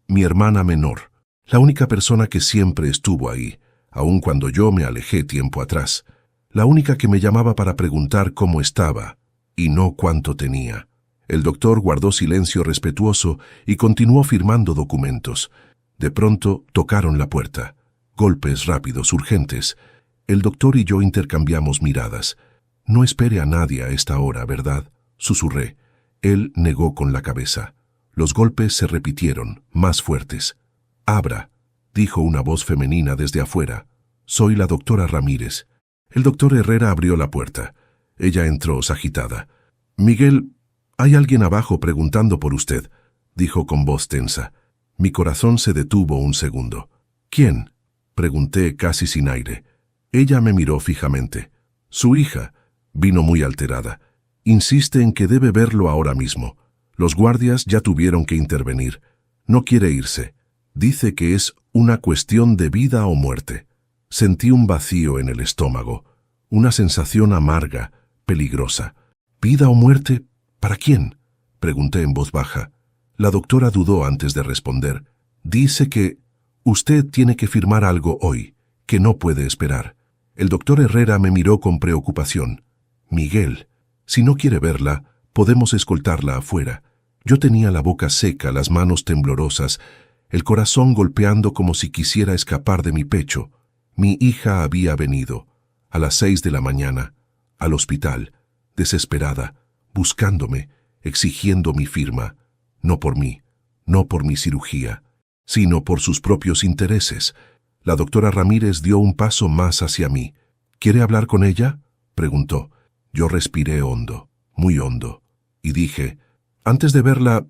mi hermana menor, la única persona que siempre estuvo ahí, aun cuando yo me alejé tiempo atrás. La única que me llamaba para preguntar cómo estaba, y no cuánto tenía». El doctor guardó silencio respetuoso y continuó firmando documentos. De pronto tocaron la puerta. Golpes rápidos, urgentes. El doctor y yo intercambiamos miradas. «No espere a nadie a esta hora, ¿verdad?», susurré. Él negó con la cabeza. Los golpes se repitieron, más fuertes. «Abra», dijo una voz femenina desde afuera. «Soy la doctora Ramírez». El doctor Herrera abrió la puerta. Ella entró agitada. «Miguel, hay alguien abajo preguntando por usted», dijo con voz tensa. Mi corazón se detuvo un segundo. «¿Quién?», pregunté casi sin aire. Ella me miró fijamente. «Su hija». Vino muy alterada. «Insiste en que debe verlo ahora mismo. Los guardias ya tuvieron que intervenir. No quiere irse. Dice que es una cuestión de vida o muerte». Sentí un vacío en el estómago, una sensación amarga, peligrosa. «¿Vida o muerte? ¿Para quién?», pregunté en voz baja. La doctora dudó antes de responder. «Dice que usted tiene que firmar algo hoy, que no puede esperar». El doctor Herrera me miró con preocupación. «Miguel, si no quiere verla, podemos escoltarla afuera». Yo tenía la boca seca, las manos temblorosas, el corazón golpeando como si quisiera escapar de mi pecho. Mi hija había venido, a las 6 de la mañana, al hospital, desesperada, buscándome, exigiendo mi firma, no por mí, no por mi cirugía, sino por sus propios intereses. La doctora Ramírez dio un paso más hacia mí. «¿Quiere hablar con ella?», preguntó. Yo respiré hondo, muy hondo, y dije: «Antes de verla,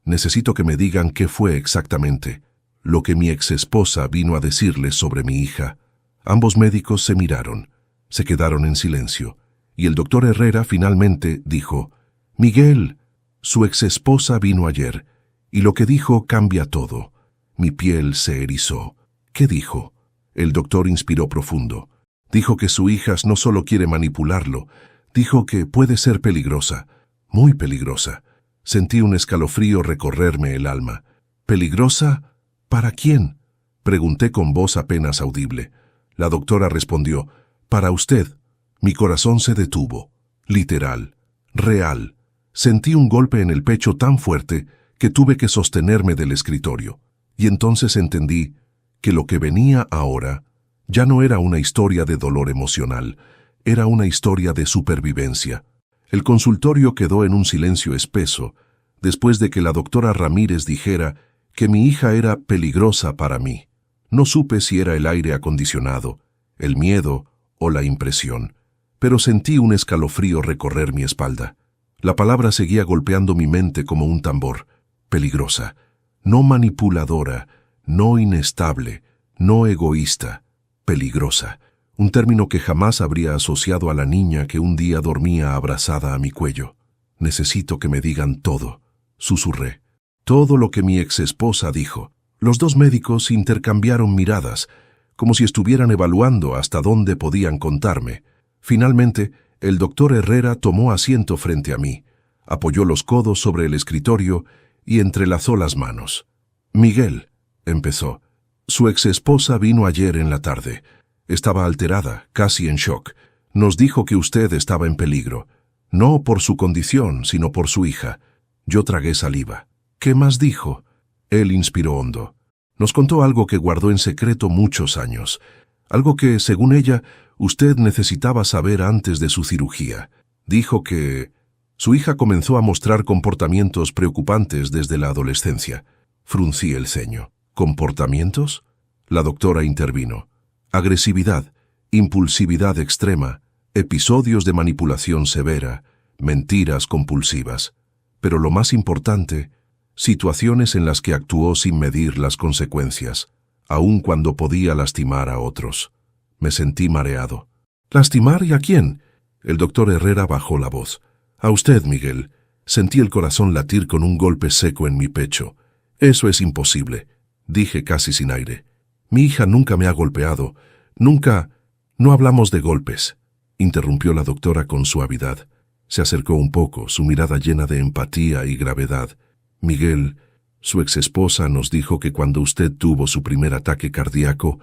necesito que me digan qué fue exactamente, lo que mi exesposa vino a decirles sobre mi hija». Ambos médicos se miraron, se quedaron en silencio, y el doctor Herrera finalmente dijo: «Miguel, su exesposa vino ayer, y lo que dijo cambia todo». Mi piel se erizó. «¿Qué dijo?». El doctor inspiró profundo. Dijo que su hija no solo quiere manipularlo, dijo que puede ser peligrosa, muy peligrosa. Sentí un escalofrío recorrerme el alma. «¿Peligrosa? ¿Para quién?», pregunté con voz apenas audible. La doctora respondió: «Para usted». Mi corazón se detuvo. Literal, real. Sentí un golpe en el pecho tan fuerte que tuve que sostenerme del escritorio. Y entonces entendí que lo que venía ahora ya no era una historia de dolor emocional, era una historia de supervivencia. El consultorio quedó en un silencio espeso, después de que la doctora Ramírez dijera que mi hija era peligrosa para mí. No supe si era el aire acondicionado, el miedo o la impresión, pero sentí un escalofrío recorrer mi espalda. La palabra seguía golpeando mi mente como un tambor. Peligrosa, no manipuladora, no inestable, no egoísta. Peligrosa, un término que jamás habría asociado a la niña que un día dormía abrazada a mi cuello. «Necesito que me digan todo», susurré. «Todo lo que mi exesposa dijo». Los dos médicos intercambiaron miradas, como si estuvieran evaluando hasta dónde podían contarme. Finalmente, el doctor Herrera tomó asiento frente a mí, apoyó los codos sobre el escritorio y entrelazó las manos. «Miguel», empezó, «su exesposa vino ayer en la tarde. Estaba alterada, casi en shock. Nos dijo que usted estaba en peligro. No por su condición, sino por su hija». Yo tragué saliva. «¿Qué más dijo?» Él inspiró hondo. Nos contó algo que guardó en secreto muchos años. Algo que, según ella, usted necesitaba saber antes de su cirugía. Dijo que su hija comenzó a mostrar comportamientos preocupantes desde la adolescencia. Fruncí el ceño. ¿Comportamientos? La doctora intervino. Agresividad, impulsividad extrema, episodios de manipulación severa, mentiras compulsivas. Pero lo más importante, situaciones en las que actuó sin medir las consecuencias, aun cuando podía lastimar a otros. Me sentí mareado. ¿Lastimar y a quién? El doctor Herrera bajó la voz. A usted, Miguel. Sentí el corazón latir con un golpe seco en mi pecho. Eso es imposible, dije casi sin aire. Mi hija nunca me ha golpeado. Nunca. No hablamos de golpes, interrumpió la doctora con suavidad. Se acercó un poco, su mirada llena de empatía y gravedad. Miguel, su exesposa nos dijo que cuando usted tuvo su primer ataque cardíaco,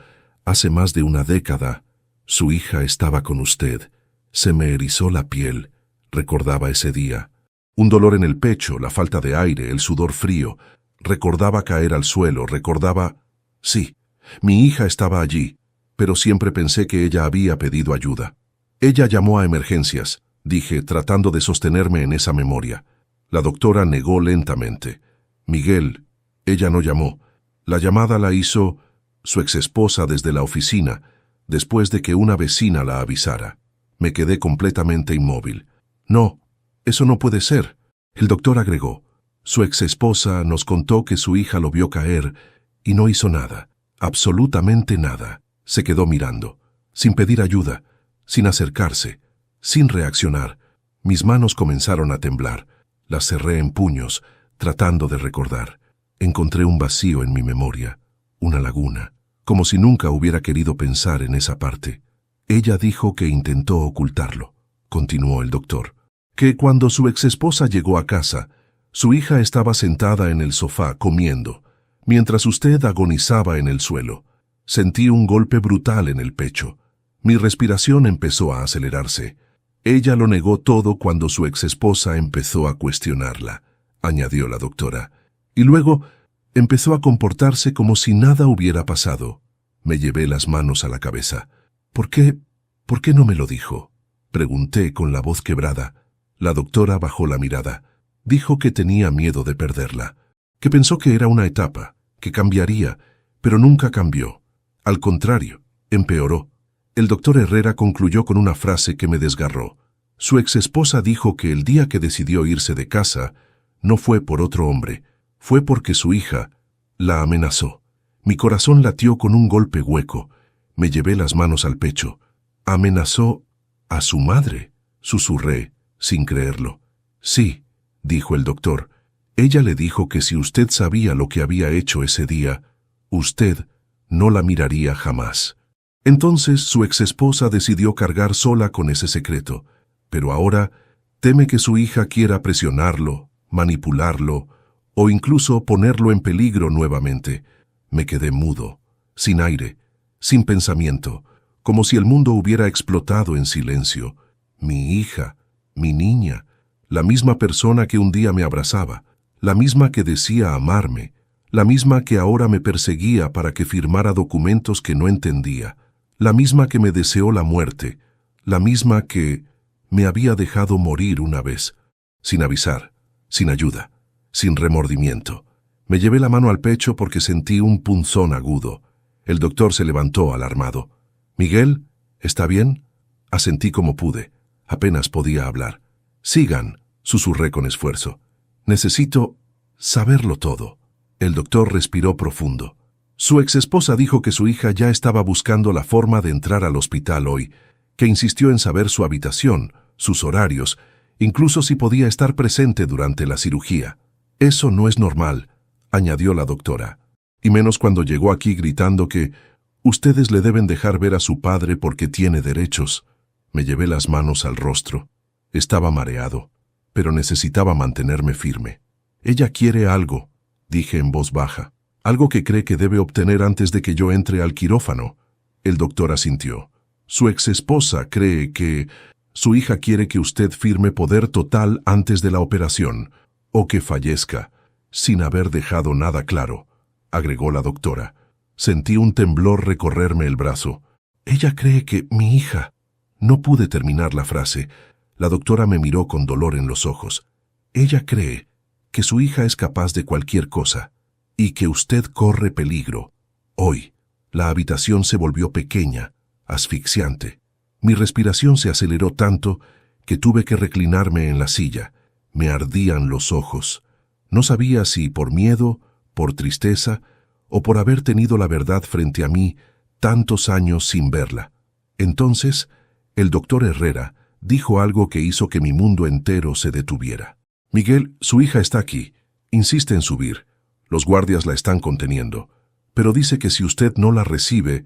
hace más de una década, su hija estaba con usted. Se me erizó la piel. Recordaba ese día. Un dolor en el pecho, la falta de aire, el sudor frío. Recordaba caer al suelo, recordaba... Sí, mi hija estaba allí, pero siempre pensé que ella había pedido ayuda. Ella llamó a emergencias, dije, tratando de sostenerme en esa memoria. La doctora negó lentamente. Miguel, ella no llamó. La llamada la hizo su exesposa desde la oficina, después de que una vecina la avisara. Me quedé completamente inmóvil. No, eso no puede ser. El doctor agregó. Su exesposa nos contó que su hija lo vio caer y no hizo nada, absolutamente nada. Se quedó mirando, sin pedir ayuda, sin acercarse, sin reaccionar. Mis manos comenzaron a temblar. Las cerré en puños, tratando de recordar. Encontré un vacío en mi memoria, una laguna, como si nunca hubiera querido pensar en esa parte. Ella dijo que intentó ocultarlo, continuó el doctor, que cuando su exesposa llegó a casa, su hija estaba sentada en el sofá comiendo, mientras usted agonizaba en el suelo. Sentí un golpe brutal en el pecho. Mi respiración empezó a acelerarse. Ella lo negó todo cuando su exesposa empezó a cuestionarla, añadió la doctora. Y luego empezó a comportarse como si nada hubiera pasado. Me llevé las manos a la cabeza. ¿Por qué no me lo dijo?, pregunté con la voz quebrada. La doctora bajó la mirada. Dijo que tenía miedo de perderla, que pensó que era una etapa, que cambiaría, pero nunca cambió. Al contrario, empeoró. El doctor Herrera concluyó con una frase que me desgarró. Su exesposa dijo que el día que decidió irse de casa no fue por otro hombre, fue porque su hija la amenazó. Mi corazón latió con un golpe hueco. Me llevé las manos al pecho. ¿Amenazó a su madre?, susurré, sin creerlo. Sí, dijo el doctor. Ella le dijo que si usted sabía lo que había hecho ese día, usted no la miraría jamás. Entonces su exesposa decidió cargar sola con ese secreto, pero ahora teme que su hija quiera presionarlo, manipularlo o incluso ponerlo en peligro nuevamente. Me quedé mudo, sin aire, sin pensamiento, como si el mundo hubiera explotado en silencio. Mi hija, mi niña, la misma persona que un día me abrazaba, la misma que decía amarme, la misma que ahora me perseguía para que firmara documentos que no entendía, la misma que me deseó la muerte, la misma que me había dejado morir una vez, sin avisar, sin ayuda, sin remordimiento. Me llevé la mano al pecho porque sentí un punzón agudo. El doctor se levantó alarmado. «Miguel, ¿está bien?», asentí como pude. Apenas podía hablar. «Sigan», susurré con esfuerzo. «Necesito saberlo todo». El doctor respiró profundo. Su exesposa dijo que su hija ya estaba buscando la forma de entrar al hospital hoy, que insistió en saber su habitación, sus horarios, incluso si podía estar presente durante la cirugía. «Eso no es normal», añadió la doctora, «y menos cuando llegó aquí gritando que Ustedes le deben dejar ver a su padre porque tiene derechos. Me llevé las manos al rostro. Estaba mareado, pero necesitaba mantenerme firme. Ella quiere algo, dije en voz baja. Algo que cree que debe obtener antes de que yo entre al quirófano. El doctor asintió. Su exesposa cree que su hija quiere que usted firme poder total antes de la operación, o que fallezca, sin haber dejado nada claro, agregó la doctora. Sentí un temblor recorrerme el brazo. Ella cree que mi hija... No pude terminar la frase. La doctora me miró con dolor en los ojos. Ella cree que su hija es capaz de cualquier cosa y que usted corre peligro. Hoy, la habitación se volvió pequeña, asfixiante. Mi respiración se aceleró tanto que tuve que reclinarme en la silla. Me ardían los ojos. No sabía si por miedo, por tristeza o por haber tenido la verdad frente a mí tantos años sin verla. Entonces, el doctor Herrera dijo algo que hizo que mi mundo entero se detuviera. Miguel, su hija está aquí. Insiste en subir. Los guardias la están conteniendo. Pero dice que si usted no la recibe,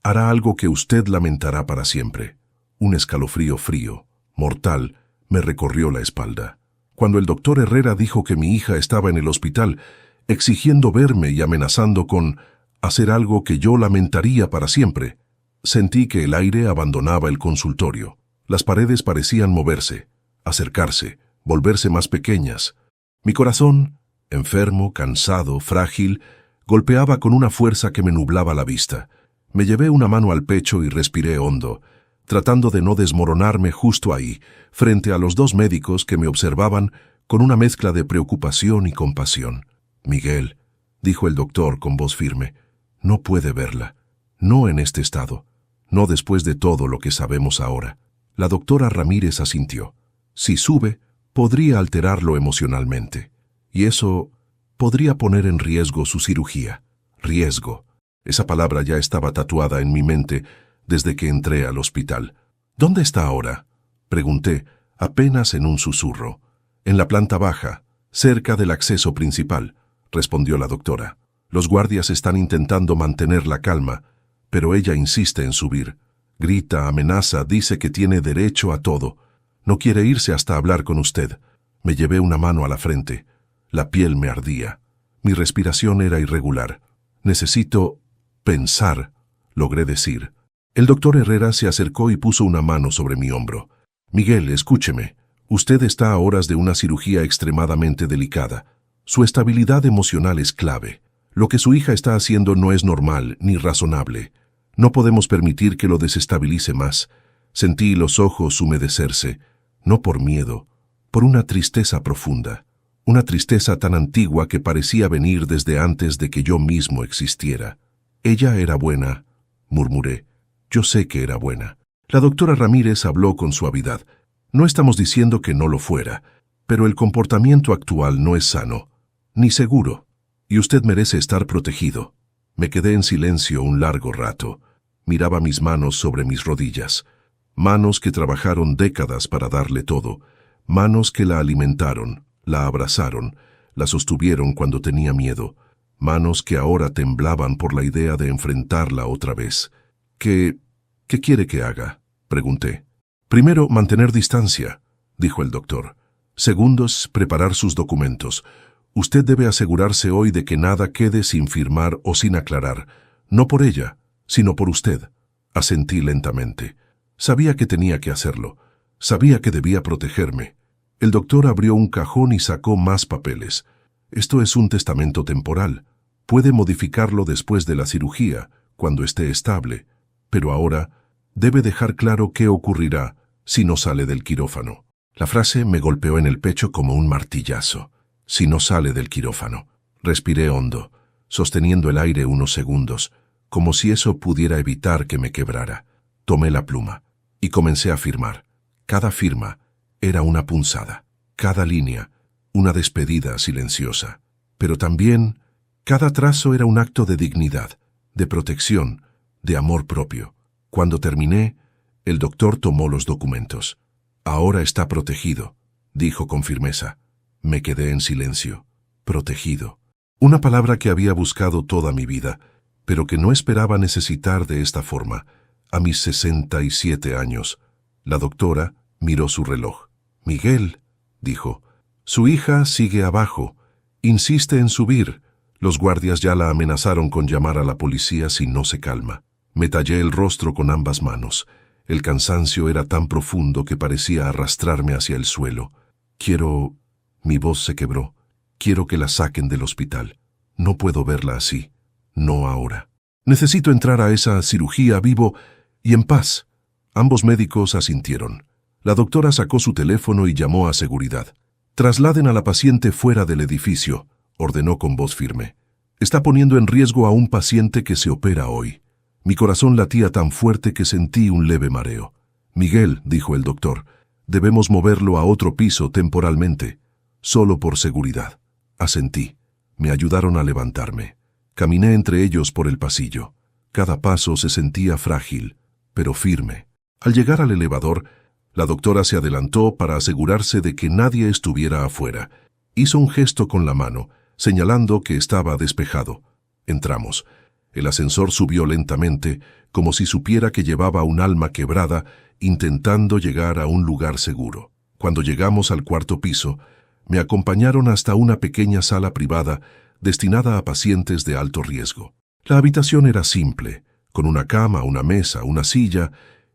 hará algo que usted lamentará para siempre. Un escalofrío frío, mortal, me recorrió la espalda. Cuando el doctor Herrera dijo que mi hija estaba en el hospital, exigiendo verme y amenazando con hacer algo que yo lamentaría para siempre, sentí que el aire abandonaba el consultorio. Las paredes parecían moverse, acercarse, volverse más pequeñas. Mi corazón, enfermo, cansado, frágil, golpeaba con una fuerza que me nublaba la vista. Me llevé una mano al pecho y respiré hondo, tratando de no desmoronarme justo ahí, frente a los dos médicos que me observaban con una mezcla de preocupación y compasión. Miguel, dijo el doctor con voz firme, no puede verla, no en este estado, no después de todo lo que sabemos ahora. La doctora Ramírez asintió. Si sube, podría alterarlo emocionalmente, y eso podría poner en riesgo su cirugía. Riesgo. Esa palabra ya estaba tatuada en mi mente desde que entré al hospital. ¿Dónde está ahora?, pregunté, apenas en un susurro. En la planta baja, cerca del acceso principal, respondió la doctora. Los guardias están intentando mantener la calma, pero ella insiste en subir. Grita, amenaza, dice que tiene derecho a todo. No quiere irse hasta hablar con usted. Me llevé una mano a la frente. La piel me ardía. Mi respiración era irregular. Necesito pensar, logré decir. El doctor Herrera se acercó y puso una mano sobre mi hombro. Miguel, escúcheme. Usted está a horas de una cirugía extremadamente delicada. Su estabilidad emocional es clave. Lo que su hija está haciendo no es normal ni razonable. No podemos permitir que lo desestabilice más. Sentí los ojos humedecerse, no por miedo, por una tristeza profunda. Una tristeza tan antigua que parecía venir desde antes de que yo mismo existiera. Ella era buena, murmuré. Yo sé que era buena. La doctora Ramírez habló con suavidad. No estamos diciendo que no lo fuera, pero el comportamiento actual no es sano, ni seguro, y usted merece estar protegido. Me quedé en silencio un largo rato. Miraba mis manos sobre mis rodillas. Manos que trabajaron décadas para darle todo. Manos que la alimentaron, la abrazaron, la sostuvieron cuando tenía miedo. Manos que ahora temblaban por la idea de enfrentarla otra vez. ¿Qué quiere que haga?, pregunté. Primero, mantener distancia, dijo el doctor. Segundo, preparar sus documentos. Usted debe asegurarse hoy de que nada quede sin firmar o sin aclarar. No por ella, sino por usted. Asentí lentamente. Sabía que tenía que hacerlo. Sabía que debía protegerme. El doctor abrió un cajón y sacó más papeles. Esto es un testamento temporal. Puede modificarlo después de la cirugía, cuando esté estable. Pero ahora debe dejar claro qué ocurrirá si no sale del quirófano. La frase me golpeó en el pecho como un martillazo. Si no sale del quirófano. Respiré hondo, sosteniendo el aire unos segundos, como si eso pudiera evitar que me quebrara. Tomé la pluma y comencé a firmar. Cada firma era una punzada, cada línea una despedida silenciosa. Pero también cada trazo era un acto de dignidad, de protección, de amor propio. Cuando terminé, el doctor tomó los documentos. Ahora está protegido, dijo con firmeza. Me quedé en silencio. Protegido. Una palabra que había buscado toda mi vida, pero que no esperaba necesitar de esta forma, a mis 67 años. La doctora miró su reloj. «Miguel», dijo, «su hija sigue abajo. Insiste en subir. Los guardias ya la amenazaron con llamar a la policía si no se calma». Me tallé el rostro con ambas manos. El cansancio era tan profundo que parecía arrastrarme hacia el suelo. «Quiero...» Mi voz se quebró. «Quiero que la saquen del hospital. No puedo verla así. No ahora. Necesito entrar a esa cirugía vivo y en paz». Ambos médicos asintieron. La doctora sacó su teléfono y llamó a seguridad. «Trasladen a la paciente fuera del edificio», ordenó con voz firme. «Está poniendo en riesgo a un paciente que se opera hoy». Mi corazón latía tan fuerte que sentí un leve mareo. «Miguel», dijo el doctor, «debemos moverlo a otro piso temporalmente, solo por seguridad». Asentí. Me ayudaron a levantarme. Caminé entre ellos por el pasillo. Cada paso se sentía frágil, pero firme. Al llegar al elevador, la doctora se adelantó para asegurarse de que nadie estuviera afuera. Hizo un gesto con la mano, señalando que estaba despejado. Entramos. El ascensor subió lentamente, como si supiera que llevaba un alma quebrada, intentando llegar a un lugar seguro. Cuando llegamos al cuarto piso, me acompañaron hasta una pequeña sala privada destinada a pacientes de alto riesgo. La habitación era simple, con una cama, una mesa, una silla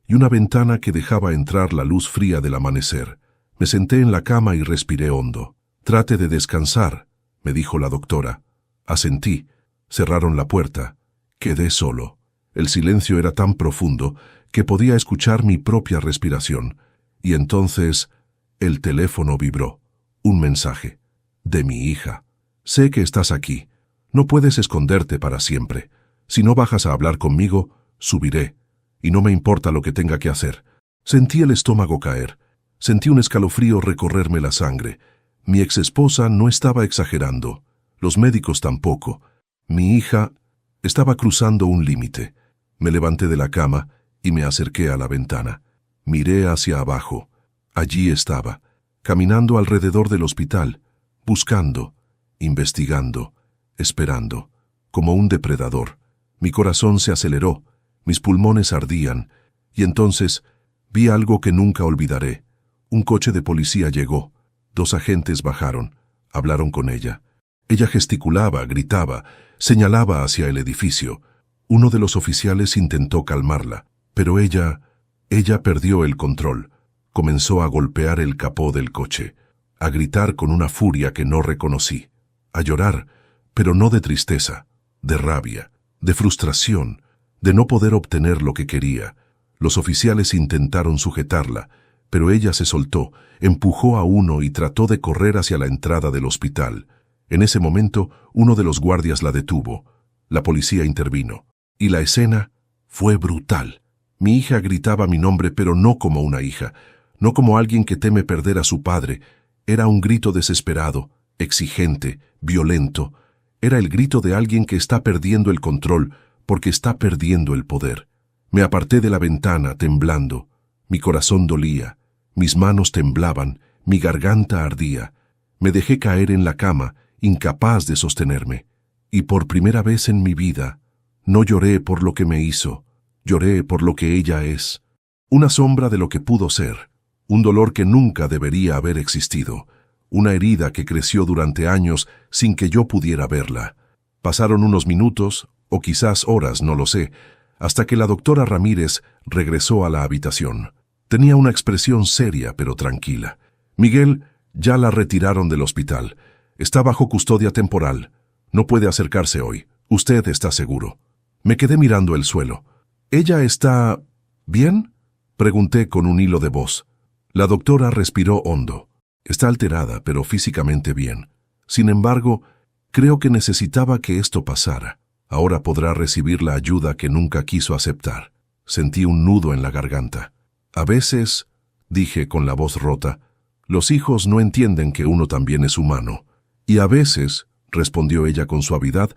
y una ventana que dejaba entrar la luz fría del amanecer. Me senté en la cama y respiré hondo. «Trate de descansar», me dijo la doctora. Asentí. Cerraron la puerta. Quedé solo. El silencio era tan profundo que podía escuchar mi propia respiración. Y entonces el teléfono vibró. Un mensaje. De mi hija. «Sé que estás aquí. No puedes esconderte para siempre. Si no bajas a hablar conmigo, subiré. Y no me importa lo que tenga que hacer». Sentí el estómago caer. Sentí un escalofrío recorrerme la sangre. Mi exesposa no estaba exagerando. Los médicos tampoco. Mi hija estaba cruzando un límite. Me levanté de la cama y me acerqué a la ventana. Miré hacia abajo. Allí estaba, caminando alrededor del hospital, buscando, investigando, esperando, como un depredador. Mi corazón se aceleró, mis pulmones ardían, y entonces vi algo que nunca olvidaré. Un coche de policía llegó. 2 agentes bajaron, hablaron con ella. Ella gesticulaba, gritaba, señalaba hacia el edificio. Uno de los oficiales intentó calmarla, pero ella perdió el control. Comenzó a golpear el capó del coche, a gritar con una furia que no reconocí, a llorar, pero no de tristeza, de rabia, de frustración, de no poder obtener lo que quería. Los oficiales intentaron sujetarla, pero ella se soltó, empujó a uno y trató de correr hacia la entrada del hospital. En ese momento, uno de los guardias la detuvo. La policía intervino. Y la escena fue brutal. Mi hija gritaba mi nombre, pero no como una hija, no como alguien que teme perder a su padre. Era un grito desesperado, exigente, violento. Era el grito de alguien que está perdiendo el control porque está perdiendo el poder. Me aparté de la ventana, temblando. Mi corazón dolía, mis manos temblaban, mi garganta ardía. Me dejé caer en la cama, incapaz de sostenerme. Y por primera vez en mi vida, no lloré por lo que me hizo, lloré por lo que ella es. Una sombra de lo que pudo ser, un dolor que nunca debería haber existido, una herida que creció durante años sin que yo pudiera verla. Pasaron unos minutos, o quizás horas, no lo sé, hasta que la doctora Ramírez regresó a la habitación. Tenía una expresión seria pero tranquila. «Miguel, ya la retiraron del hospital. Está bajo custodia temporal. No puede acercarse hoy. Usted está seguro». Me quedé mirando el suelo. «¿Ella está bien?», pregunté con un hilo de voz. La doctora respiró hondo. «Está alterada, pero físicamente bien. Sin embargo, creo que necesitaba que esto pasara. Ahora podrá recibir la ayuda que nunca quiso aceptar». Sentí un nudo en la garganta. «A veces», dije con la voz rota, «los hijos no entienden que uno también es humano». «Y a veces», respondió ella con suavidad,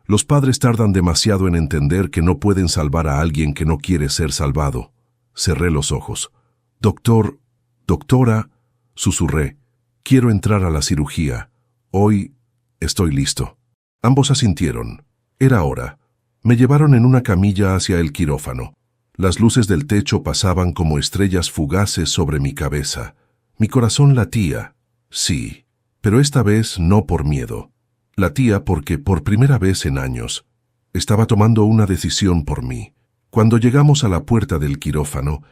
«los padres tardan demasiado en entender que no pueden salvar a alguien que no quiere ser salvado». Cerré los ojos. «Doctora», susurré, «quiero entrar a la cirugía. Hoy estoy listo». Ambos asintieron. Era hora. Me llevaron en una camilla hacia el quirófano. Las luces del techo pasaban como estrellas fugaces sobre mi cabeza. Mi corazón latía, sí, pero esta vez no por miedo. Latía porque por primera vez en años estaba tomando una decisión por mí. Cuando llegamos a la puerta del quirófano,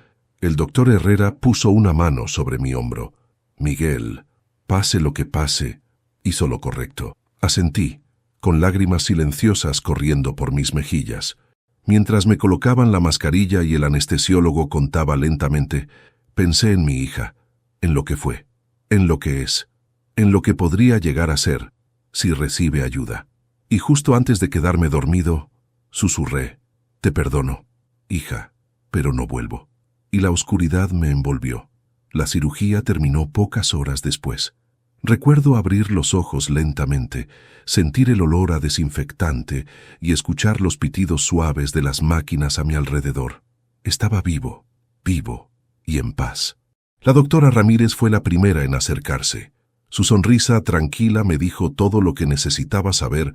el doctor Herrera puso una mano sobre mi hombro. Miguel, pase lo que pase, hizo lo correcto. Asentí, con lágrimas silenciosas corriendo por mis mejillas. Mientras me colocaban la mascarilla y el anestesiólogo contaba lentamente, pensé en mi hija, en lo que fue, en lo que es, en lo que podría llegar a ser, si recibe ayuda. Y justo antes de quedarme dormido, susurré, te perdono, hija, pero no vuelvo. Y la oscuridad me envolvió. La cirugía terminó pocas horas después. Recuerdo abrir los ojos lentamente, sentir el olor a desinfectante y escuchar los pitidos suaves de las máquinas a mi alrededor. Estaba vivo, vivo y en paz. La doctora Ramírez fue la primera en acercarse. Su sonrisa tranquila me dijo todo lo que necesitaba saber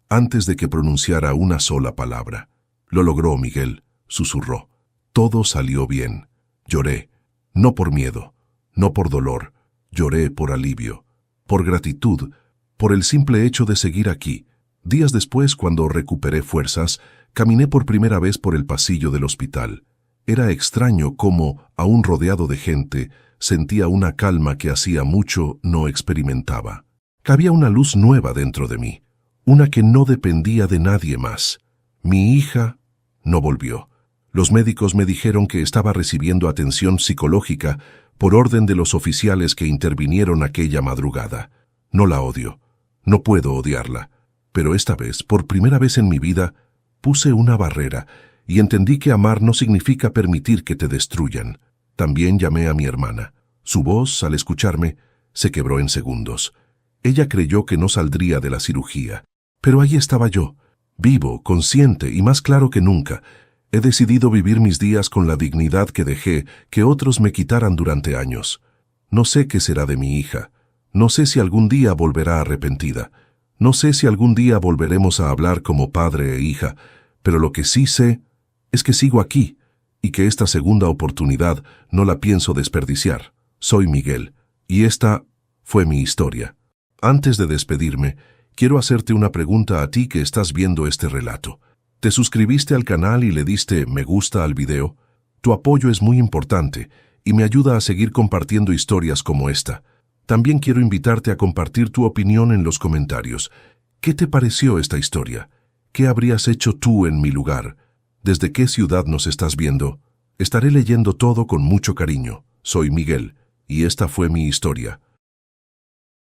antes de que pronunciara una sola palabra. Lo logró, Miguel, susurró. Todo salió bien. Lloré, no por miedo, no por dolor, lloré por alivio, por gratitud, por el simple hecho de seguir aquí. Días después, cuando recuperé fuerzas, caminé por primera vez por el pasillo del hospital. Era extraño cómo, aún rodeado de gente, sentía una calma que hacía mucho no experimentaba. Había una luz nueva dentro de mí, una que no dependía de nadie más. Mi hija no volvió. Los médicos me dijeron que estaba recibiendo atención psicológica por orden de los oficiales que intervinieron aquella madrugada. No la odio, no puedo odiarla, pero esta vez, por primera vez en mi vida, puse una barrera y entendí que amar no significa permitir que te destruyan. También llamé a mi hermana. Su voz, al escucharme, se quebró en segundos. Ella creyó que no saldría de la cirugía, pero ahí estaba yo, vivo, consciente y más claro que nunca. He decidido vivir mis días con la dignidad que dejé que otros me quitaran durante años. No sé qué será de mi hija. No sé si algún día volverá arrepentida. No sé si algún día volveremos a hablar como padre e hija, pero lo que sí sé es que sigo aquí y que esta segunda oportunidad no la pienso desperdiciar. Soy Miguel, y esta fue mi historia. Antes de despedirme, quiero hacerte una pregunta a ti que estás viendo este relato. ¿Te suscribiste al canal y le diste me gusta al video? Tu apoyo es muy importante y me ayuda a seguir compartiendo historias como esta. También quiero invitarte a compartir tu opinión en los comentarios. ¿Qué te pareció esta historia? ¿Qué habrías hecho tú en mi lugar? ¿Desde qué ciudad nos estás viendo? Estaré leyendo todo con mucho cariño. Soy Miguel, y esta fue mi historia.